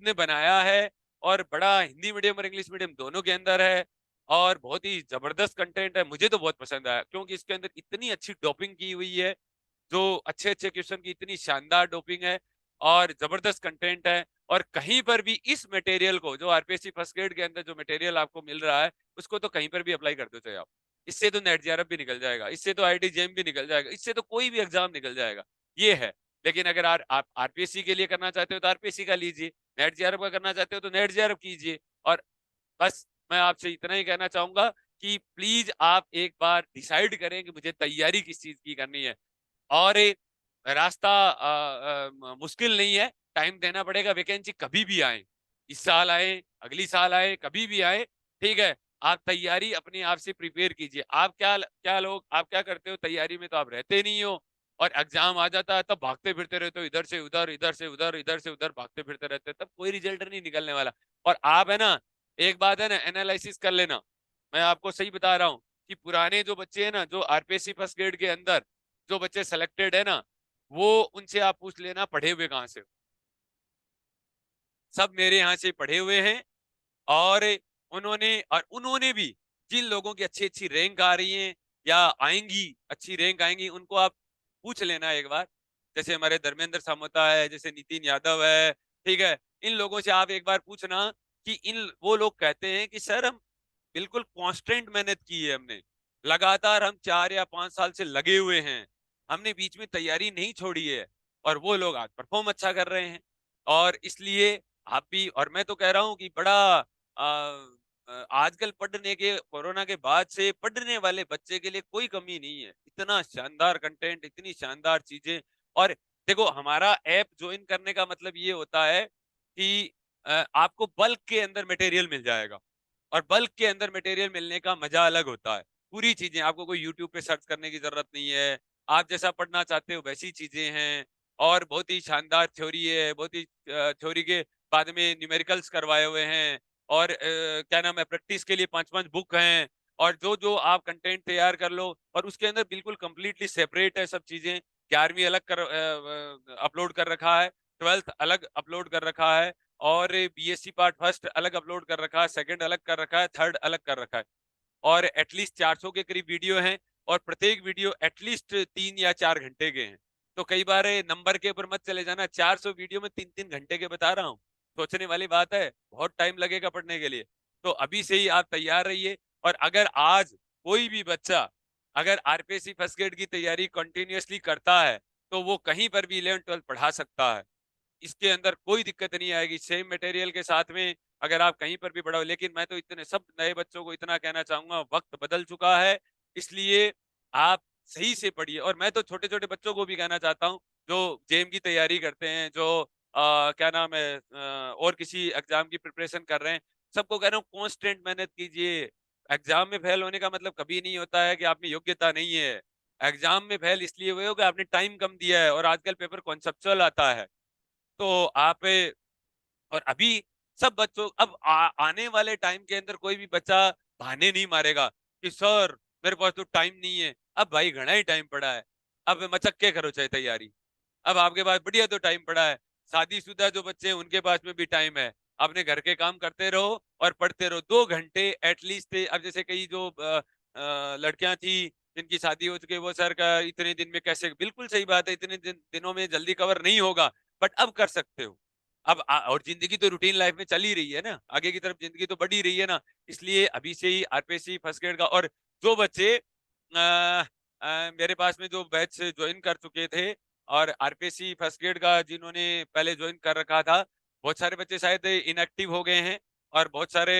ने बनाया है, और बड़ा हिंदी मीडियम और इंग्लिश मीडियम दोनों के अंदर है। और बहुत ही जबरदस्त कंटेंट है, मुझे तो बहुत पसंद आया, क्योंकि इसके अंदर इतनी अच्छी डोपिंग की हुई है। जो अच्छे अच्छे क्वेश्चन की इतनी शानदार डोपिंग है, और जबरदस्त कंटेंट है। और कहीं पर भी इस मटेरियल को, जो आरपीएससी फर्स्ट ग्रेड के अंदर जो मटेरियल आपको मिल रहा है, उसको तो कहीं पर भी अप्लाई कर दो चाहे आप। इससे तो नेट जेआरएफ भी निकल जाएगा, इससे तो आईआईटी जेईई भी निकल जाएगा, इससे तो कोई भी एग्जाम निकल जाएगा। ये है। लेकिन अगर आप आरपीएससी के लिए करना चाहते हो तो आरपीएससी का लीजिए, नेट जेआरएफ का करना चाहते हो तो नेट जेआरएफ कीजिए। और बस मैं आपसे इतना ही कहना चाहूंगा कि प्लीज आप एक बार डिसाइड करें कि मुझे तैयारी किस चीज की करनी है। और रास्ता मुश्किल नहीं है, टाइम देना पड़ेगा। वैकेंसी कभी भी आए, इस साल आए, अगली साल आए, कभी भी आए। ठीक है। आप तैयारी अपने आप से प्रिपेयर कीजिए। आप क्या क्या लोग आप क्या करते हो, तैयारी में तो आप रहते नहीं हो, और एग्जाम आ जाता है तब भागते फिरते रहते हो, इधर से उधर, इधर से उधर, इधर से उधर भागते फिरते रहते हो, तब कोई रिजल्ट नहीं निकलने वाला। और आप है ना, एक बात है ना, एनालिसिस कर लेना। मैं आपको सही बता रहा हूँ कि पुराने जो बच्चे हैं ना, जो आरपीएससी फर्स्ट ग्रेड के अंदर जो बच्चे सेलेक्टेड है ना, वो उनसे आप पूछ लेना पढ़े हुए कहाँ से हो। सब मेरे यहाँ से पढ़े हुए हैं। और उन्होंने भी, जिन लोगों की अच्छी अच्छी रैंक आ रही है या आएंगी, अच्छी रैंक आएंगी, उनको आप पूछ लेना एक बार। जैसे हमारे धर्मेंद्र सामोता है, जैसे नितिन यादव है, ठीक है? इन लोगों से आप एक बार पूछना कि इन वो लोग कहते हैं कि सर हम बिल्कुल कांस्टेंट मेहनत की है हमने, लगातार हम 4 या 5 साल से लगे हुए हैं, हमने बीच में तैयारी नहीं छोड़ी है, और वो लोग आज परफॉर्म अच्छा कर रहे हैं। और इसलिए आप भी, और मैं तो कह रहा हूँ कि बड़ा आजकल पढ़ने के, कोरोना के बाद से पढ़ने वाले बच्चे के लिए कोई कमी नहीं है, इतना शानदार कंटेंट, इतनी शानदार चीजें। और देखो हमारा ऐप ज्वाइन करने का मतलब ये होता है कि आपको बल्क के अंदर मटेरियल मिल जाएगा, और बल्क के अंदर मटेरियल मिलने का मजा अलग होता है। पूरी चीजें, आपको कोई यूट्यूब पे सर्च करने की जरूरत नहीं है, आप जैसा पढ़ना चाहते हो वैसी चीजें हैं। और बहुत ही शानदार थ्योरी है, बहुत ही थ्योरी के बाद में न्यूमेरिकल्स करवाए हुए हैं, और क्या नाम है, प्रैक्टिस के लिए 5-5 बुक हैं। और जो जो आप कंटेंट तैयार कर लो, और उसके अंदर बिल्कुल कंप्लीटली सेपरेट है सब चीजें। 11वीं अलग कर अपलोड कर रखा है, 12th अलग अपलोड कर रखा है, और बीएससी पार्ट फर्स्ट अलग अपलोड कर रखा है, सेकंड अलग कर रखा है, थर्ड अलग कर रखा है। और एटलीस्ट 400 के करीब वीडियो हैं, और प्रत्येक वीडियो एटलीस्ट 3 या 4 घंटे के हैं। तो कई बार नंबर के ऊपर मत चले जाना, 400 वीडियो में 3-3 घंटे के बता रहा हूँ, सोचने वाली बात है, बहुत टाइम लगेगा पढ़ने के लिए। तो अभी से ही आप तैयार रहिए। और अगर आज कोई भी बच्चा अगर आरपीएससी फर्स्ट ग्रेड की तैयारी कंटिन्यूअसली करता है, तो वो कहीं पर भी 11-12 पढ़ा सकता है, इसके अंदर कोई दिक्कत नहीं आएगी, सेम मटेरियल के साथ में अगर आप कहीं पर भी बढ़ाओ। लेकिन मैं तो इतने सब नए बच्चों को इतना कहना चाहूंगा, वक्त बदल चुका है, इसलिए आप सही से पढ़िए। और मैं तो छोटे छोटे बच्चों को भी कहना चाहता हूँ, जो जेम की तैयारी करते हैं, जो क्या नाम है, और किसी एग्जाम की प्रिपरेशन कर रहे हैं, सबको कह रहा हूँ कॉन्स्टेंट मेहनत कीजिए। एग्जाम में फेल होने का मतलब कभी नहीं होता है कि आप में योग्यता नहीं है। एग्जाम में फेल इसलिए हुए हो कि आपने टाइम कम दिया है, और आजकल पेपर कॉन्सेप्चुअल आता है। तो आप, और अभी सब बच्चों, अब आने वाले टाइम के अंदर कोई भी बच्चा बहाने नहीं मारेगा कि सर मेरे पास तो टाइम नहीं है। अब भाई घना ही टाइम पड़ा है, अब मचक के करो चाहे तैयारी, अब आपके पास बढ़िया तो टाइम पड़ा है। शादीशुदा जो बच्चे हैं उनके पास में भी टाइम है, अपने घर के काम करते रहो और पढ़ते रहो 2 घंटे एटलीस्ट। अब जैसे कई जो लड़कियां थी जिनकी शादी हो चुकी है, वो सर का इतने दिन में कैसे, बिल्कुल सही बात है, इतने दिनों में जल्दी कवर नहीं होगा, बट अब कर सकते हो। अब और जिंदगी तो रूटीन लाइफ में चल ही रही है ना, आगे की तरफ जिंदगी तो बढ़ ही रही है ना, इसलिए अभी से ही आरपीएससी फर्स्ट ग्रेड का। और जो बच्चे मेरे पास में जो बैच ज्वाइन कर चुके थे, और आरपीएससी फर्स्ट ग्रेड का जिन्होंने पहले ज्वाइन कर रखा था, बहुत सारे बच्चे शायद इनएक्टिव हो गए हैं, और बहुत सारे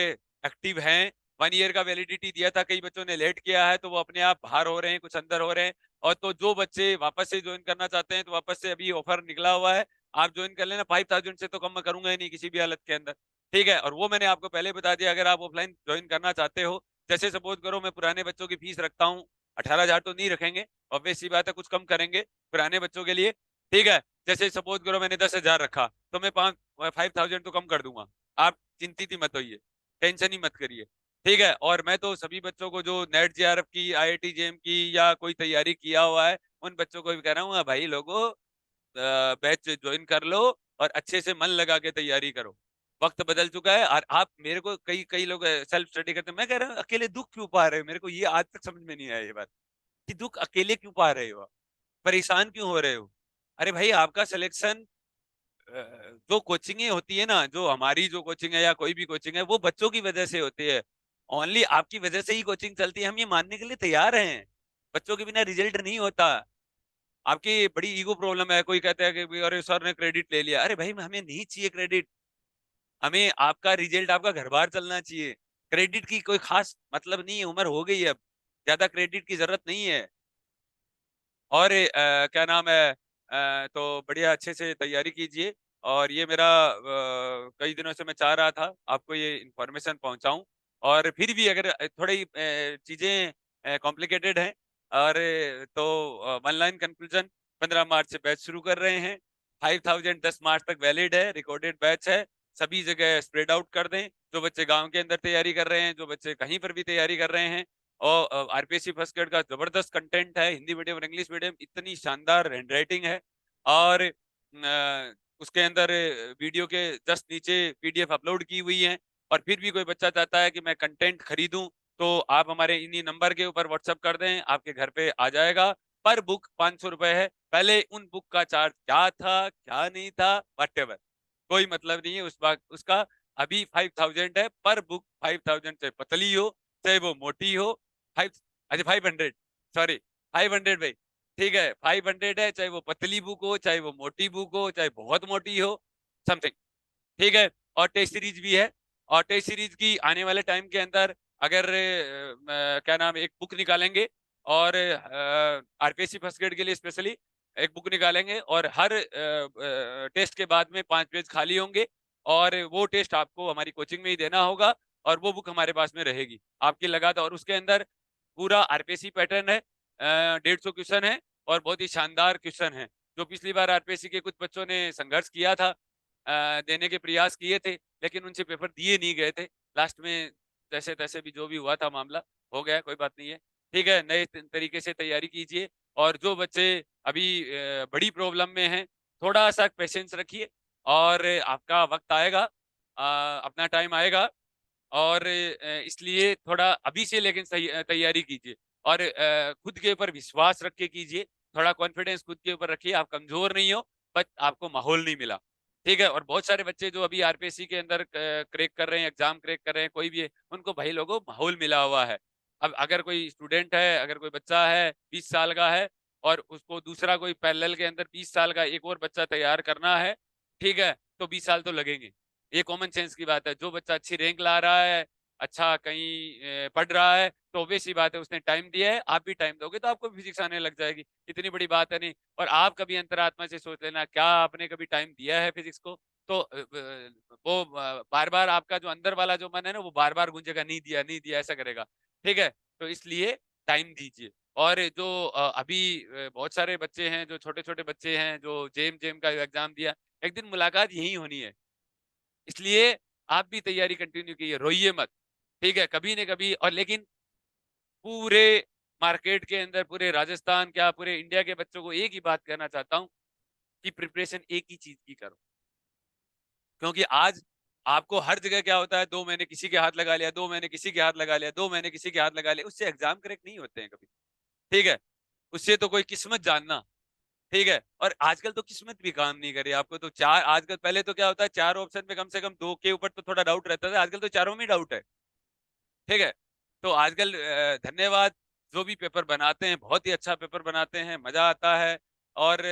एक्टिव हैं। 1 ईयर का वैलिडिटी दिया था, कई बच्चों ने लेट किया है, तो वो अपने आप बाहर हो रहे हैं, कुछ अंदर हो रहे हैं। और तो जो बच्चे वापस से ज्वाइन करना चाहते हैं, तो वापस से अभी ऑफर निकला हुआ है, आप ज्वाइन कर लेना। 5000 से तो कम मैं करूंगा ही नहीं किसी भी हालत के अंदर, ठीक है? और वो मैंने आपको पहले बता दिया, अगर आप ऑफलाइन ज्वाइन करना चाहते हो, जैसे सपोज करो मैं पुराने बच्चों की फीस रखता हूँ 18,000, तो नहीं रखेंगे, ऑब्वियस सी बात है, कुछ कम करेंगे पुराने बच्चों के लिए, ठीक है? जैसे सपोज करो मैंने 10,000 रखा, तो मैं 5000 तो कम कर दूंगा। आप चिंतित ही मत होइए, टेंशन ही मत करिए, ठीक है? और मैं तो सभी बच्चों को जो नेट जेआरएफ की, आईआईटी जेएम की, या कोई तैयारी किया हुआ है, उन बच्चों को भी कह रहा हूँ, भाई लोगों बैच ज्वाइन कर लो, और अच्छे से मन लगा के तैयारी करो। वक्त बदल चुका है, और आप मेरे को, कई कई लोग सेल्फ स्टडी करते हैं, मैं कह रहा हूँ अकेले दुख क्यों पा रहे हो? मेरे को ये आज तक समझ में नहीं आया ये बात, कि दुख अकेले क्यों पा रहे हो, परेशान क्यों हो रहे हो? अरे भाई आपका सिलेक्शन, जो कोचिंगें होती है ना, जो हमारी जो कोचिंग है या कोई भी कोचिंग है, वो बच्चों की वजह से होती है। ओनली आपकी वजह से ही कोचिंग चलती है, हम ये मानने के लिए तैयार हैं। बच्चों के बिना रिजल्ट नहीं होता। आपकी बड़ी ईगो प्रॉब्लम है, कोई कहता है कि अरे सर ने क्रेडिट ले लिया, अरे भाई हमें नहीं चाहिए क्रेडिट, हमें आपका रिजल्ट, आपका घर बार चलना चाहिए। क्रेडिट की कोई खास मतलब नहीं है, उम्र हो गई है अब, ज्यादा क्रेडिट की जरूरत नहीं है। और क्या नाम है, तो बढ़िया अच्छे से तैयारी कीजिए। और ये मेरा कई दिनों से मैं चाह रहा था आपको ये इन्फॉर्मेशन पहुंचाऊं। और फिर भी अगर थोड़ी चीजें कॉम्प्लिकेटेड हैं, और तो ऑनलाइन कंक्लूजन 15 मार्च से बैच शुरू कर रहे हैं। 5000 10 मार्च तक वैलिड है, रिकॉर्डेड बैच है, सभी जगह स्प्रेड आउट कर दें। जो बच्चे गांव के अंदर तैयारी कर रहे हैं, जो बच्चे कहीं पर भी तैयारी कर रहे हैं, और आरपीएससी फर्स्ट ग्रेड का जबरदस्त कंटेंट है, हिंदी मीडियम और इंग्लिश मीडियम, इतनी शानदार हैंडराइटिंग है। और उसके अंदर वीडियो के जस्ट नीचे पीडीएफ अपलोड की हुई है। और फिर भी कोई बच्चा चाहता है कि मैं कंटेंट खरीदूं, तो आप हमारे इन्हीं नंबर के ऊपर व्हाट्सएप कर दें, आपके घर पे आ जाएगा। पर बुक 500 रुपए है। पहले उन बुक का चार्ज क्या था, क्या नहीं था, व्हाटएवर, कोई मतलब नहीं है उसका। अभी 5000 है पर बुक, 5000, चाहे पतली हो चाहे वो मोटी हो। 5, अच्छा 500, सॉरी 500 भाई, ठीक है 500 है, चाहे वो पतली बुक हो, चाहे वो मोटी बुक हो, चाहे बहुत मोटी हो, समथिंग, ठीक है। और टेस्ट सीरीज भी है, और टेस्ट सीरीज की आने वाले टाइम के अंदर अगर क्या नाम, एक बुक निकालेंगे, और आरपीएससी फर्स्ट ग्रेड के लिए स्पेशली एक बुक निकालेंगे, और हर टेस्ट के बाद में 5 पेज खाली होंगे, और वो टेस्ट आपको हमारी कोचिंग में ही देना होगा, और वो बुक हमारे पास में रहेगी आपकी लगातार। और उसके अंदर पूरा आरपीएससी पैटर्न है, 150 क्वेश्चन है, और बहुत ही शानदार क्वेश्चन है, जो पिछली बार आरपीएससी के कुछ बच्चों ने संघर्ष किया था, देने के प्रयास किए थे, लेकिन उनसे पेपर दिए नहीं गए थे। लास्ट में जैसे तैसे भी जो भी हुआ था मामला, हो गया, कोई बात नहीं है। ठीक है, नए तरीके से तैयारी कीजिए, और जो बच्चे अभी बड़ी प्रॉब्लम में हैं, थोड़ा-सा पेशेंस रखिए, और आपका वक़्त आएगा, अपना टाइम आएगा, और इसलिए थोड़ा अभी से लेकिन सही तैयारी कीजिए, और खुद के ऊपर विश्वास रख के कीजिए, थोड़ा कॉन्फिडेंस खुद के ऊपर रखिए, आप कमज़ोर नहीं हो, बस आपको माहौल नहीं मिला, ठीक है? और बहुत सारे बच्चे जो अभी आरपीएससी के अंदर क्रैक कर रहे हैं, एग्ज़ाम क्रैक कर रहे हैं, कोई भी है, उनको भाई लोगों माहौल मिला हुआ है। अब अगर कोई स्टूडेंट है, अगर कोई बच्चा है, 20 साल का है, और उसको दूसरा कोई पैरेलल के अंदर 20 साल का एक और बच्चा तैयार करना है, ठीक है? तो 20 साल तो लगेंगे। ये कॉमन सेंस की बात है। जो बच्चा अच्छी रैंक ला रहा है, अच्छा कहीं पढ़ रहा है, तो ऑब्वियस सी बात है, उसने टाइम दिया है, आप भी टाइम दोगे तो आपको भी फिजिक्स आने लग जाएगी। इतनी बड़ी बात है नहीं। और आप कभी अंतरात्मा से सोच लेना, क्या आपने कभी टाइम दिया है फिजिक्स को? तो वो बार-बार आपका जो अंदर वाला जो मन है ना, वो बार-बार गूंजेगा, नहीं दिया, ऐसा करेगा। ठीक है? तो इसलिए टाइम दीजिए। और जो अभी बहुत सारे बच्चे हैं, जो छोटे-छोटे बच्चे हैं, जो जेईई का एग्ज़ाम दिया, एक दिन मुलाकात यही होनी है। इसलिए आप भी तैयारी कंटिन्यू कीजिए, रोइए मत, ठीक है? कभी न कभी, और लेकिन पूरे मार्केट के अंदर, पूरे राजस्थान, क्या पूरे इंडिया के बच्चों को एक ही बात कहना चाहता हूँ, कि प्रिपरेशन एक ही चीज़ की करो। क्योंकि आज आपको हर जगह क्या होता है, 2 महीने किसी के हाथ लगा लिया, 2 महीने किसी के हाथ लगा लिया, 2 महीने किसी के हाथ लगा लिया, उससे एग्ज़ाम क्रैक नहीं होते हैं कभी, ठीक है? उससे तो कोई किस्मत जानना, ठीक है? और आजकल तो किस्मत भी काम नहीं कर रही, आपको तो 4, आजकल, पहले तो क्या होता है, 4 ऑप्शन में कम से कम 2 के ऊपर तो थोड़ा डाउट रहता था, आजकल तो चारों में ही डाउट है, ठीक है? तो आजकल धन्यवाद, जो भी पेपर बनाते हैं, बहुत ही अच्छा पेपर बनाते हैं, मज़ा आता है, और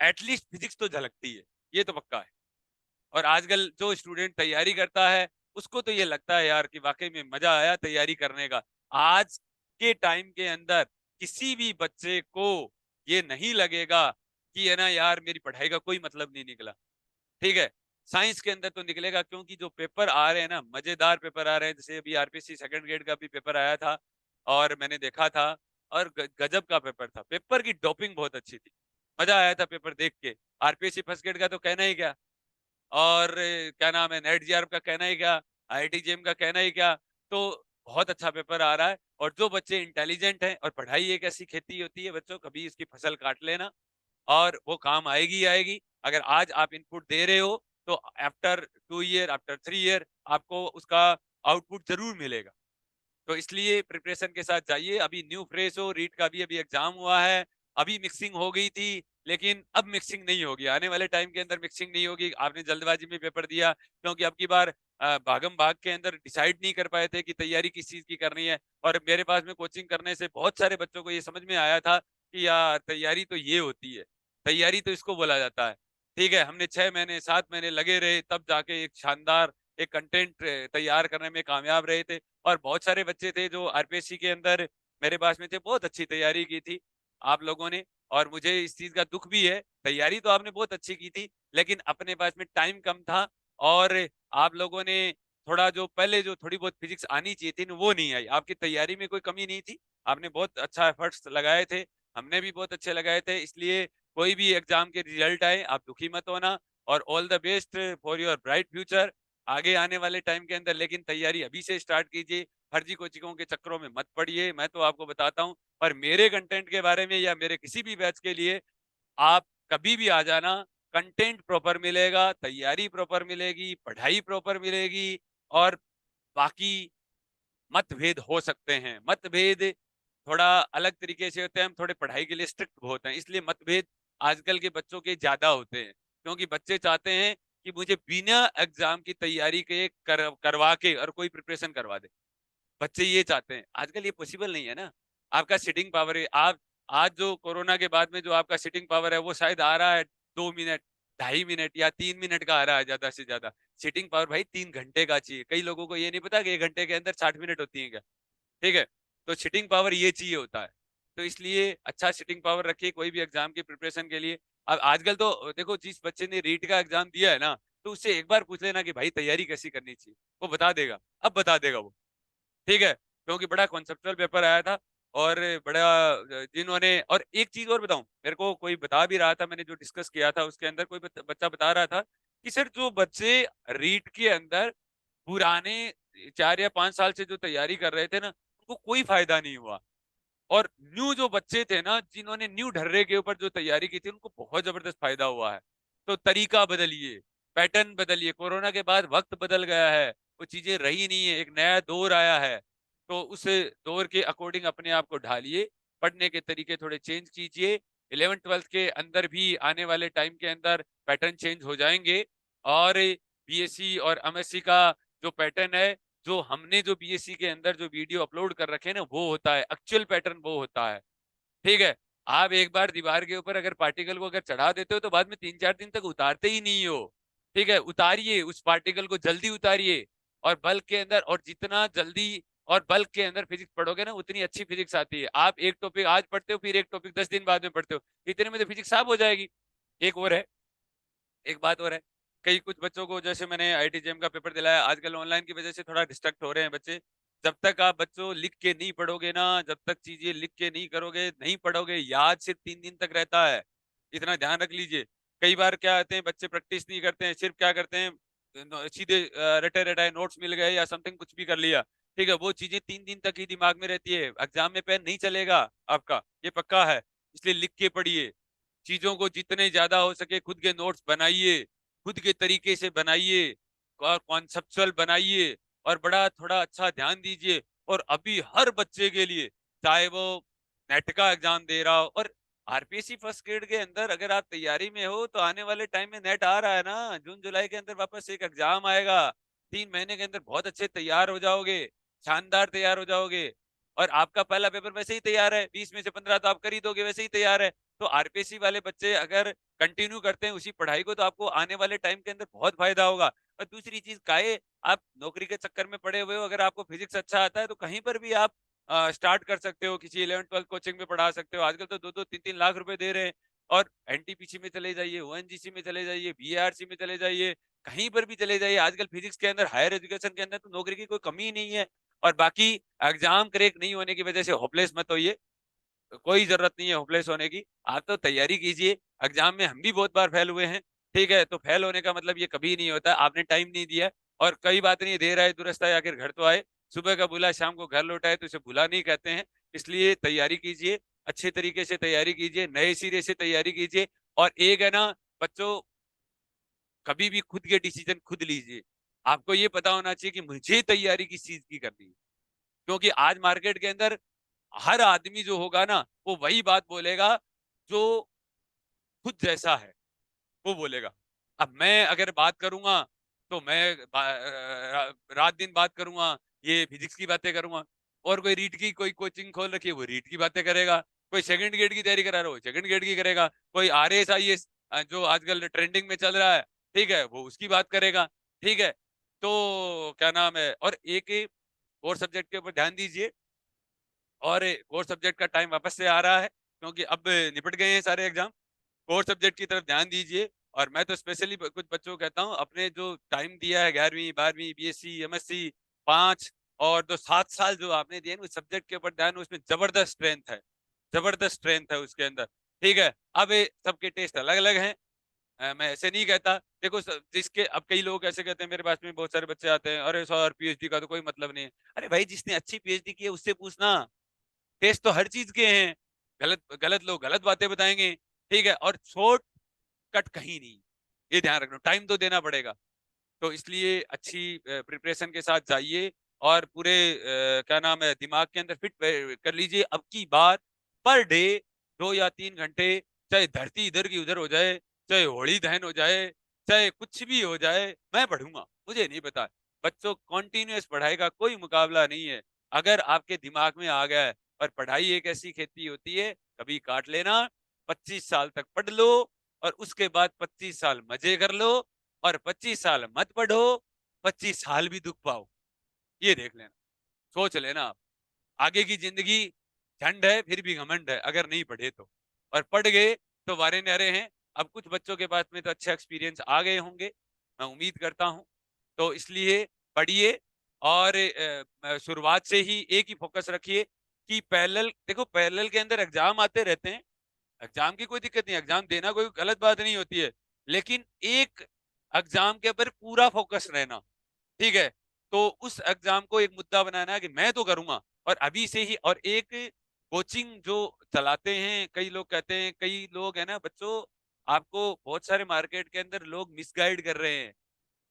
एटलीस्ट फिज़िक्स तो झलकती है, ये तो पक्का है। और आजकल जो स्टूडेंट तैयारी करता है, उसको तो ये लगता है यार कि वाक़ई में मज़ा आया तैयारी करने का। आज के टाइम के अंदर किसी भी बच्चे को ये नहीं लगेगा कि है ना यार, मेरी पढ़ाई का कोई मतलब नहीं निकला, ठीक है? साइंस के अंदर तो निकलेगा, क्योंकि जो पेपर आ रहे हैं ना, मज़ेदार पेपर आ रहे हैं। जैसे अभी आरपीएससी सेकंड ग्रेड का भी पेपर आया था, और मैंने देखा था, और गज़ब का पेपर था। पेपर की डोपिंग बहुत अच्छी थी। मज़ा आया था पेपर देख के। आरपीएससी फर्स्ट ग्रेड का तो कहना ही क्या। और क्या नाम है, नेट जीआरएफ का कहना ही क्या, आईआईटी जेईई का कहना ही क्या। तो बहुत अच्छा पेपर आ रहा है, और जो बच्चे इंटेलिजेंट हैं, और पढ़ाई एक ऐसी खेती होती है बच्चों, कभी इसकी फसल काट लेना, और वो काम आएगी ही आएगी। अगर आज आप इनपुट दे रहे हो, तो आफ्टर 2 ईयर, आफ्टर 3 ईयर आपको उसका आउटपुट ज़रूर मिलेगा। तो इसलिए प्रिपरेशन के साथ जाइए। अभी न्यू फ्रेश हो, रीट का भी अभी एग्जाम हुआ है, अभी मिक्सिंग हो गई थी, लेकिन अब मिक्सिंग नहीं होगी, आने वाले टाइम के अंदर मिक्सिंग नहीं होगी। आपने जल्दबाजी में पेपर दिया, क्योंकि अब की बार भागम भाग के अंदर डिसाइड नहीं कर पाए थे कि तैयारी किस चीज की करनी है। और मेरे पास में कोचिंग करने से बहुत सारे बच्चों को ये समझ में आया था कि यार तैयारी तो ये होती है, तैयारी तो इसको बोला जाता है। ठीक है, हमने 6 महीने 7 महीने लगे रहे, तब जाके एक शानदार एक कंटेंट तैयार करने में कामयाब रहे थे। और बहुत सारे बच्चे थे जो आरपीएससी के अंदर मेरे पास में थे, बहुत अच्छी तैयारी की थी आप लोगों ने। और मुझे इस चीज़ का दुःख भी है, तैयारी तो आपने बहुत अच्छी की थी, लेकिन अपने पास में टाइम कम था, और आप लोगों ने थोड़ा जो पहले जो थोड़ी बहुत फिजिक्स आनी चाहिए थी ना, वो नहीं आई। आपकी तैयारी में कोई कमी नहीं थी, आपने बहुत अच्छा एफर्ट्स लगाए थे, हमने भी बहुत अच्छे लगाए थे। इसलिए कोई भी एग्ज़ाम के रिज़ल्ट आए, आप दुखी मत होना, और all the best for your bright future आगे आने वाले टाइम के अंदर। लेकिन तैयारी अभी से स्टार्ट कीजिए, फर्जी कोचिंगों के चक्करों में मत पड़िए। मैं तो आपको बताता हूँ, पर मेरे कंटेंट के बारे में या मेरे किसी भी बैच के लिए आप कभी भी आ जाना, कंटेंट प्रॉपर मिलेगा, तैयारी प्रॉपर मिलेगी, पढ़ाई प्रॉपर मिलेगी, और बाकी मतभेद हो सकते हैं, मतभेद थोड़ा अलग तरीके से होते हैं, हम थोड़े पढ़ाई के लिए स्ट्रिक्ट बहुत हैं, इसलिए मतभेद आजकल के बच्चों के ज्यादा होते हैं, क्योंकि बच्चे चाहते हैं कि मुझे बिना एग्जाम की तैयारी के करवा के और कोई प्रिपरेशन करवा दे। बच्चे ये चाहते हैं, आजकल ये पॉसिबल नहीं है ना। आपका सिटिंग पावर है, आप आज जो कोरोना के बाद में जो आपका सिटिंग पावर है वो शायद आ रहा है 2 मिनट, 2.5 मिनट या 3 मिनट का आ रहा है ज्यादा से ज्यादा। सिटिंग पावर भाई 3 घंटे का चाहिए। कई लोगों को ये नहीं पता कि 1 घंटे के अंदर 60 मिनट होती है क्या। ठीक है, तो सिटिंग पावर ये चाहिए होता है। तो इसलिए अच्छा सिटिंग पावर रखिए कोई भी एग्जाम की प्रिपरेशन के लिए। अब आजकल तो देखो, जिस बच्चे ने रीट का एग्जाम दिया है ना, तो उससे एक बार पूछ लेना कि भाई तैयारी कैसी करनी चाहिए, वो बता देगा। अब बता देगा वो, ठीक है, क्योंकि बड़ा कॉन्सेप्चुअल पेपर आया था। और बड़ा जिन्होंने, और एक चीज और बताऊं, मेरे को कोई बता भी रहा था, मैंने जो डिस्कस किया था उसके अंदर कोई बच्चा बता रहा था कि सर जो बच्चे रीट के अंदर पुराने 4 या 5 साल से जो तैयारी कर रहे थे ना, उनको कोई फायदा नहीं हुआ। और न्यू जो बच्चे थे ना, जिन्होंने न्यू ढर्रे के ऊपर जो तैयारी की थी, उनको बहुत जबरदस्त फायदा हुआ है। तो तरीका बदलिए, पैटर्न बदलिए। कोरोना के बाद वक्त बदल गया है, वो चीजें रही नहीं है, एक नया दौर आया है। तो उस दौर के अकॉर्डिंग अपने आप को ढालिए, पढ़ने के तरीके थोड़े चेंज कीजिए। 11th 12th के अंदर भी आने वाले टाइम के अंदर पैटर्न चेंज हो जाएंगे। और बीएससी और एमएससी का जो पैटर्न है, जो हमने जो बीएससी के अंदर जो वीडियो अपलोड कर रखे हैं ना, वो होता है एक्चुअल पैटर्न, वो होता है। ठीक है, आप एक बार दीवार के ऊपर अगर पार्टिकल को अगर चढ़ा देते हो तो बाद में 3 4 दिन तक उतारते ही नहीं हो। ठीक है, उतारिए उस पार्टिकल को, जल्दी उतारिए। और बल्क के अंदर, और जितना जल्दी और बल्क के अंदर फिजिक्स पढ़ोगे ना, उतनी अच्छी फिजिक्स आती है। आप एक टॉपिक आज पढ़ते हो, फिर एक टॉपिक 10 दिन बाद में पढ़ते हो, इतने में तो फिजिक्स साफ हो जाएगी। एक और है, एक बात और है, कई कुछ बच्चों को, जैसे मैंने आईआईटी जेम का पेपर दिलाया, आजकल ऑनलाइन की वजह से थोड़ा डिस्ट्रैक्ट हो रहे हैं बच्चे। जब तक आप बच्चों लिख के नहीं पढ़ोगे ना, जब तक चीजें लिख के नहीं करोगे, नहीं पढ़ोगे, याद सिर्फ 3 दिन तक रहता है। इतना ध्यान रख लीजिए। कई बार क्या आते हैं बच्चे, प्रैक्टिस नहीं करते हैं, सिर्फ क्या करते हैं, सीधे रटे रटाए नोट्स मिल गए या समथिंग कुछ भी कर लिया। ठीक है, वो चीजें 3 दिन तक ही दिमाग में रहती है, एग्जाम में पेन नहीं चलेगा आपका, ये पक्का है। इसलिए लिख के पढ़िए, चीजों को जितने ज्यादा हो सके खुद के नोट्स बनाइए, खुद के तरीके से बनाइए, और कॉन्सेप्चुअल बनाइए, और बड़ा थोड़ा अच्छा ध्यान दीजिए। और अभी हर बच्चे के लिए, चाहे वो नेट का एग्जाम दे रहा हो, और आरपीएससी फर्स्ट ग्रेड के अंदर अगर आप तैयारी में हो, तो आने वाले टाइम में नेट आ रहा है ना, जून जुलाई के अंदर वापस एक एग्जाम आएगा। 3 महीने के अंदर बहुत अच्छे तैयार हो जाओगे, शानदार तैयार हो जाओगे। और आपका पहला पेपर वैसे ही तैयार है, 20 में से 15 तो आप कर ही दोगे, वैसे ही तैयार है। तो आरपीएससी वाले बच्चे अगर कंटिन्यू करते हैं उसी पढ़ाई को, तो आपको आने वाले टाइम के अंदर बहुत फायदा होगा। और दूसरी चीज काहे, आप नौकरी के चक्कर में पड़े हुए हो, अगर आपको फिजिक्स अच्छा आता है तो कहीं पर भी आप स्टार्ट कर सकते हो, किसी 11th 12th कोचिंग में पढ़ा सकते हो। आजकल तो 2 2 3 3 लाख रुपए दे रहे हैं। और एनटीपीसी में चले जाइए, ओएनजीसी में चले जाइए, बीआरसी में चले जाइए, कहीं पर भी चले जाइए। आजकल फिजिक्स के अंदर, हायर एजुकेशन के अंदर तो नौकरी की कोई कमी ही नहीं है। और बाकी एग्जाम क्रैक नहीं होने की वजह से होपलेस मत होइए, कोई जरूरत नहीं है होपलेस होने की। आप तो तैयारी कीजिए, एग्जाम में हम भी बहुत बार फेल हुए हैं। ठीक है, तो फेल होने का मतलब ये कभी नहीं होता आपने टाइम नहीं दिया। और कई बात नहीं, देर आए दुरुस्त आए, आखिर घर तो आए। सुबह का बुला शाम को घर लौटाए, तो इसे बुला नहीं कहते हैं। इसलिए तैयारी कीजिए, अच्छे तरीके से तैयारी कीजिए, नए सिरे से तैयारी कीजिए। और एक है ना बच्चों, कभी भी खुद के डिसीजन खुद लीजिए। आपको ये पता होना चाहिए कि मुझे तैयारी किस चीज की करनी है। क्योंकि आज मार्केट के अंदर हर आदमी जो होगा ना, वो वही बात बोलेगा जो खुद जैसा है, वो बोलेगा। अब मैं अगर बात करूंगा, तो मैं रात दिन बात करूंगा, ये फिजिक्स की बातें करूंगा। और कोई रीट की कोई कोचिंग खोल रखी है, वो रीट की बातें करेगा। कोई सेकंड ग्रेड की तैयारी करा रहा है, वो सेकंड ग्रेड की करेगा। कोई आरएएस आईएएस जो आजकल ट्रेंडिंग में चल रहा है, ठीक है, वो उसकी बात करेगा। ठीक है, तो क्या नाम है, और एक और सब्जेक्ट के ऊपर ध्यान दीजिए। और कोर सब्जेक्ट का टाइम वापस से आ रहा है, क्योंकि अब निपट गए हैं सारे एग्जाम। कोर सब्जेक्ट की तरफ ध्यान दीजिए। और मैं तो स्पेशली कुछ बच्चों को कहता हूँ, अपने जो टाइम दिया है 11वीं 12वीं बीएससी एमएससी 5 और जो 7 साल जो आपने दिए ना, उस सब्जेक्ट के ऊपर ध्यान, उसमें जबरदस्त स्ट्रेंथ है, जबरदस्त स्ट्रेंथ है उसके अंदर। ठीक है, अब सबके टेस्ट अलग अलग हैं। मैं ऐसे नहीं कहता, देखो जिसके, अब कई लोग ऐसे कहते हैं, मेरे पास में बहुत सारे बच्चे आते हैं, अरे सर पीएचडी का तो कोई मतलब नहीं है। अरे भाई, जिसने अच्छी पीएचडी की है उससे पूछना, टेस्ट तो हर चीज के हैं। गलत गलत लोग गलत बातें बताएंगे। ठीक है, और शॉर्ट कट कहीं नहीं, ये ध्यान रखना, टाइम तो देना पड़ेगा। तो इसलिए अच्छी प्रिपरेशन के साथ जाइए। और पूरे क्या नाम है दिमाग के अंदर फिट कर लीजिए, अब की बार पर डे 2 या 3 घंटे, चाहे धरती इधर की उधर हो जाए, चाहे होली दहन हो जाए, चाहे कुछ भी हो जाए, मैं पढ़ूंगा, मुझे नहीं पता। बच्चों कॉन्टिन्यूअस पढ़ाई का कोई मुकाबला नहीं है। अगर आपके दिमाग में आ गया है, और पढ़ाई एक ऐसी खेती होती है, कभी काट लेना, 25 साल तक पढ़ लो, और उसके बाद 25 साल मजे कर लो, और 25 साल मत पढ़ो, 25 साल भी दुख पाओ। ये देख लेना, सोच लेना आप। आगे की जिंदगी झंड है फिर भी घमंड है, अगर नहीं पढ़े तो। और पढ़ गए तो वारे न्यारे हैं। अब कुछ बच्चों के पास में तो अच्छे एक्सपीरियंस आ गए होंगे, मैं उम्मीद करता हूं। तो इसलिए पढ़िए, और शुरुआत से ही एक ही फोकस रखिए कि पैरेलल, देखो पैरेलल के अंदर एग्जाम आते रहते हैं, एग्जाम की कोई दिक्कत नहीं, एग्जाम देना कोई गलत बात नहीं होती है, लेकिन एक एग्जाम के ऊपर पूरा फोकस रहना, ठीक है। तो उस एग्जाम को एक मुद्दा बनाना है कि मैं तो करूंगा, और अभी से ही। और एक कोचिंग जो चलाते हैं, कई लोग कहते हैं, कई लोग है ना बच्चों, आपको बहुत सारे मार्केट के अंदर लोग मिसगाइड कर रहे हैं।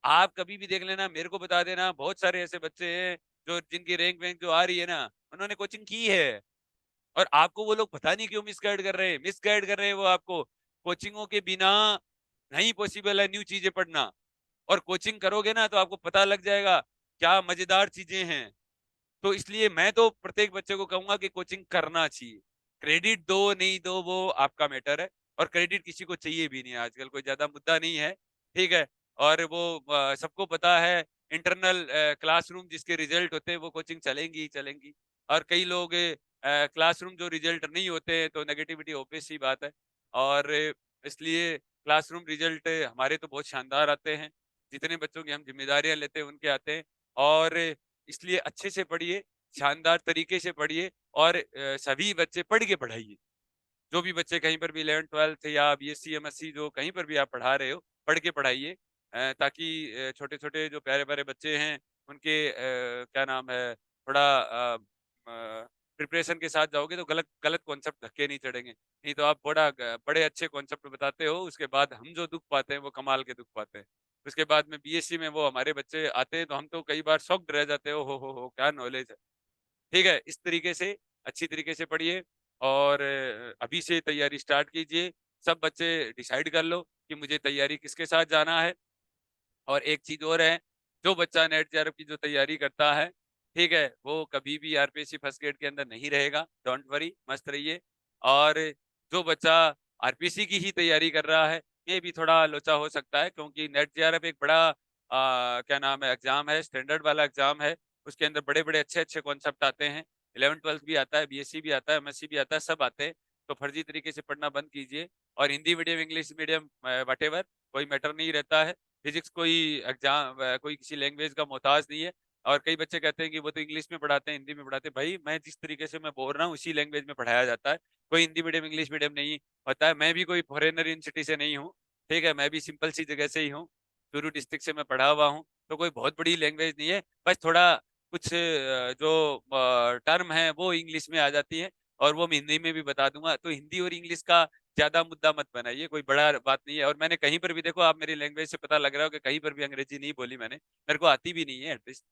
आप कभी भी देख लेना, मेरे को बता देना, बहुत सारे ऐसे बच्चे हैं जो जिनकी रैंक वैंक जो आ रही है ना, उन्होंने कोचिंग की है, और आपको वो लोग पता नहीं क्यों मिसगाइड कर रहे हैं, मिसगाइड कर रहे हैं वो आपको। कोचिंगों के बिना नहीं पॉसिबल है न्यू चीजें पढ़ना, और कोचिंग करोगे ना तो आपको पता लग जाएगा क्या मजेदार चीजें हैं। तो इसलिए मैं तो प्रत्येक बच्चे को कहूंगा कि कोचिंग करना चाहिए। क्रेडिट दो नहीं दो वो आपका मैटर है, और क्रेडिट किसी को चाहिए भी नहीं, आजकल कोई ज्यादा मुद्दा नहीं है, ठीक है। और वो सबको पता है, इंटरनल क्लासरूम जिसके रिजल्ट होते हैं वो कोचिंग चलेंगी ही चलेंगी। और कई लोग क्लासरूम जो रिजल्ट नहीं होते हैं तो नेगेटिविटी ऑब्वियस सी बात है। और इसलिए क्लासरूम रिजल्ट हमारे तो बहुत शानदार आते हैं, जितने बच्चों की हम जिम्मेदारियां लेते हैं उनके आते हैं। और इसलिए अच्छे से पढ़िए, शानदार तरीके से पढ़िए, और सभी बच्चे पढ़ के पढ़ाइए। जो भी बच्चे कहीं पर भी 11 12 या बीएससी एमएससी जो कहीं पर भी आप पढ़ा रहे हो, पढ़ के पढ़ाइए, ताकि छोटे छोटे जो प्यारे प्यारे बच्चे हैं उनके क्या नाम है, थोड़ा प्रिपरेशन के साथ जाओगे तो गलत गलत कॉन्सेप्ट धक्के नहीं चढ़ेंगे। नहीं तो आप बड़े अच्छे कॉन्सेप्ट बताते हो, उसके बाद हम जो दुख पाते हैं वो कमाल के दुख पाते हैं। उसके बाद में बीएससी में वो हमारे बच्चे आते हैं तो हम तो कई बार शॉक्ड रह जाते हो, हो क्या नॉलेज है। ठीक है, इस तरीके से अच्छी तरीके से पढ़िए, और अभी से तैयारी स्टार्ट कीजिए। सब बच्चे डिसाइड कर लो कि मुझे तैयारी किसके साथ जाना है। और एक चीज और है, जो बच्चा नेट जेआरएफ की जो तैयारी करता है, ठीक है, वो कभी भी आरपीएससी फर्स्ट ग्रेड के अंदर नहीं रहेगा, डोंट वरी, मस्त रहिए। और जो बच्चा आरपीएससी की ही तैयारी कर रहा है, ये भी थोड़ा लोचा हो सकता है, क्योंकि नेट जेआरएफ एक बड़ा क्या नाम है एग्जाम है, स्टैंडर्ड वाला एग्जाम है। उसके अंदर बड़े बड़े अच्छे अच्छे कॉन्सेप्ट आते हैं, 11 12 भी आता है, बीएससी भी आता है, एमएससी भी आता है, सब आते हैं। तो फर्जी तरीके से पढ़ना बंद कीजिए। और Hindi medium English medium what कोई मैटर नहीं रहता है। फिजिक्स कोई एग्जाम कोई किसी लैंग्वेज का मोहताज नहीं है। और कई बच्चे कहते हैं कि वो तो इंग्लिश में पढ़ाते हैं, हिंदी में पढ़ाते हैं, भाई मैं जिस तरीके से मैं बोल रहा हूँ उसी लैंग्वेज में पढ़ाया जाता है। कोई हिंदी मीडियम इंग्लिश मीडियम नहीं होता है। मैं भी कोई फॉरेनर यूनिवर्सिटी से नहीं हूँ, ठीक है, मैं भी सिंपल सी जगह से ही हूँ, चूरू डिस्ट्रिक्ट से मैं पढ़ा हुआ हूँ। तो कोई बहुत बड़ी लैंग्वेज नहीं है, बस थोड़ा कुछ जो टर्म है वो इंग्लिश में आ जाती है, और वो मैं हिंदी में भी बता दूंगा। तो हिंदी और इंग्लिश का ज्यादा मुद्दा मत बनाइए, कोई बड़ा बात नहीं है। और मैंने कहीं पर भी, देखो आप मेरी लैंग्वेज से पता लग रहा हो कि कहीं पर भी अंग्रेजी नहीं बोली मैंने, मेरे को आती भी नहीं है एटलीस्ट,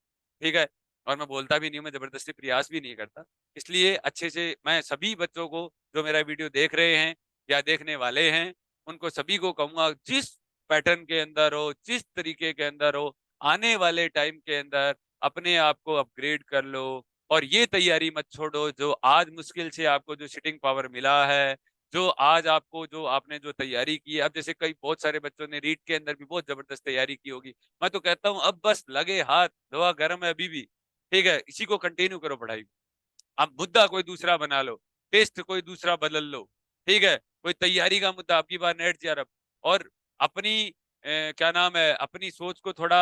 ठीक है। और मैं बोलता भी नहीं हूँ, मैं जबरदस्ती प्रयास भी नहीं करता। इसलिए अच्छे से मैं सभी बच्चों को जो मेरा वीडियो देख रहे हैं या देखने वाले हैं, उनको सभी को कहूंगा, जिस पैटर्न के अंदर हो, जिस तरीके के अंदर हो, आने वाले टाइम के अंदर अपने आप को अपग्रेड कर लो। और ये तैयारी मत छोड़ो, जो आज मुश्किल से आपको जो सिटिंग पावर मिला है, जो आज आपको जो आपने जो तैयारी की है, अब जैसे कई बहुत सारे बच्चों ने रीट के अंदर भी बहुत जबरदस्त तैयारी की होगी, मैं तो कहता हूँ अब बस लगे हाथ, दवा गर्म है अभी भी, ठीक है, इसी को कंटिन्यू करो पढ़ाई। अब मुद्दा कोई दूसरा बना लो, टेस्ट कोई दूसरा बदल लो, ठीक है, कोई तैयारी का मुद्दा आपकी बार नेट जेआरएफ। और अपनी क्या नाम है, अपनी सोच को थोड़ा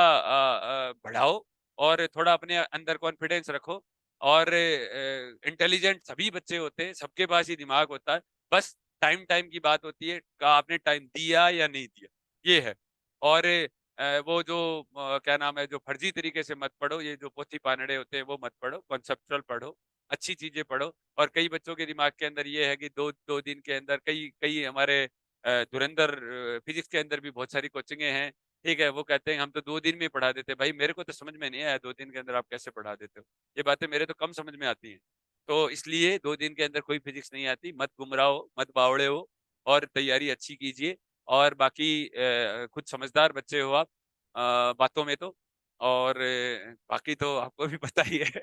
बढ़ाओ, और थोड़ा अपने अंदर कॉन्फिडेंस रखो। और इंटेलिजेंट सभी बच्चे होते हैं, सबके पास ही दिमाग होता है, बस टाइम टाइम की बात होती है, का आपने टाइम दिया या नहीं दिया, ये है। और वो जो क्या नाम है, जो फर्जी तरीके से मत पढ़ो, ये जो पोथी पानड़े होते हैं वो मत पढ़ो, कॉन्सेप्चुअल पढ़ो, अच्छी चीजें पढ़ो। और कई बच्चों के दिमाग के अंदर ये है कि दो दो दिन के अंदर, कई कई हमारे धुरंधर फिजिक्स के अंदर भी बहुत सारी कोचिंगें हैं, ठीक है, वो कहते हैं हम तो 2 दिन में ही पढ़ा देते हैं। भाई मेरे को तो समझ में नहीं आया 2 दिन के अंदर आप कैसे पढ़ा देते हो? ये बातें मेरे तो कम समझ में आती हैं। तो इसलिए 2 दिन के अंदर कोई फिज़िक्स नहीं आती, मत गुमराहो, मत बावड़े हो और तैयारी अच्छी कीजिए और बाकी खुद समझदार बच्चे हो आप बातों में तो और बाकी तो आपको भी पता ही है।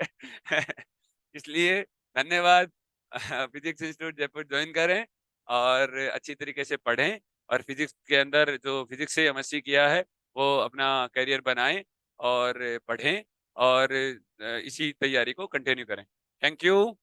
इसलिए धन्यवाद फिज़िक्स इंस्टीट्यूट जयपुर जॉइन करें और अच्छी तरीके से पढ़ें और फिज़िक्स के अंदर जो फिज़िक्स से एमएससी किया है वो अपना करियर बनाएँ और पढ़ें और इसी तैयारी को कंटिन्यू करें। Thank you.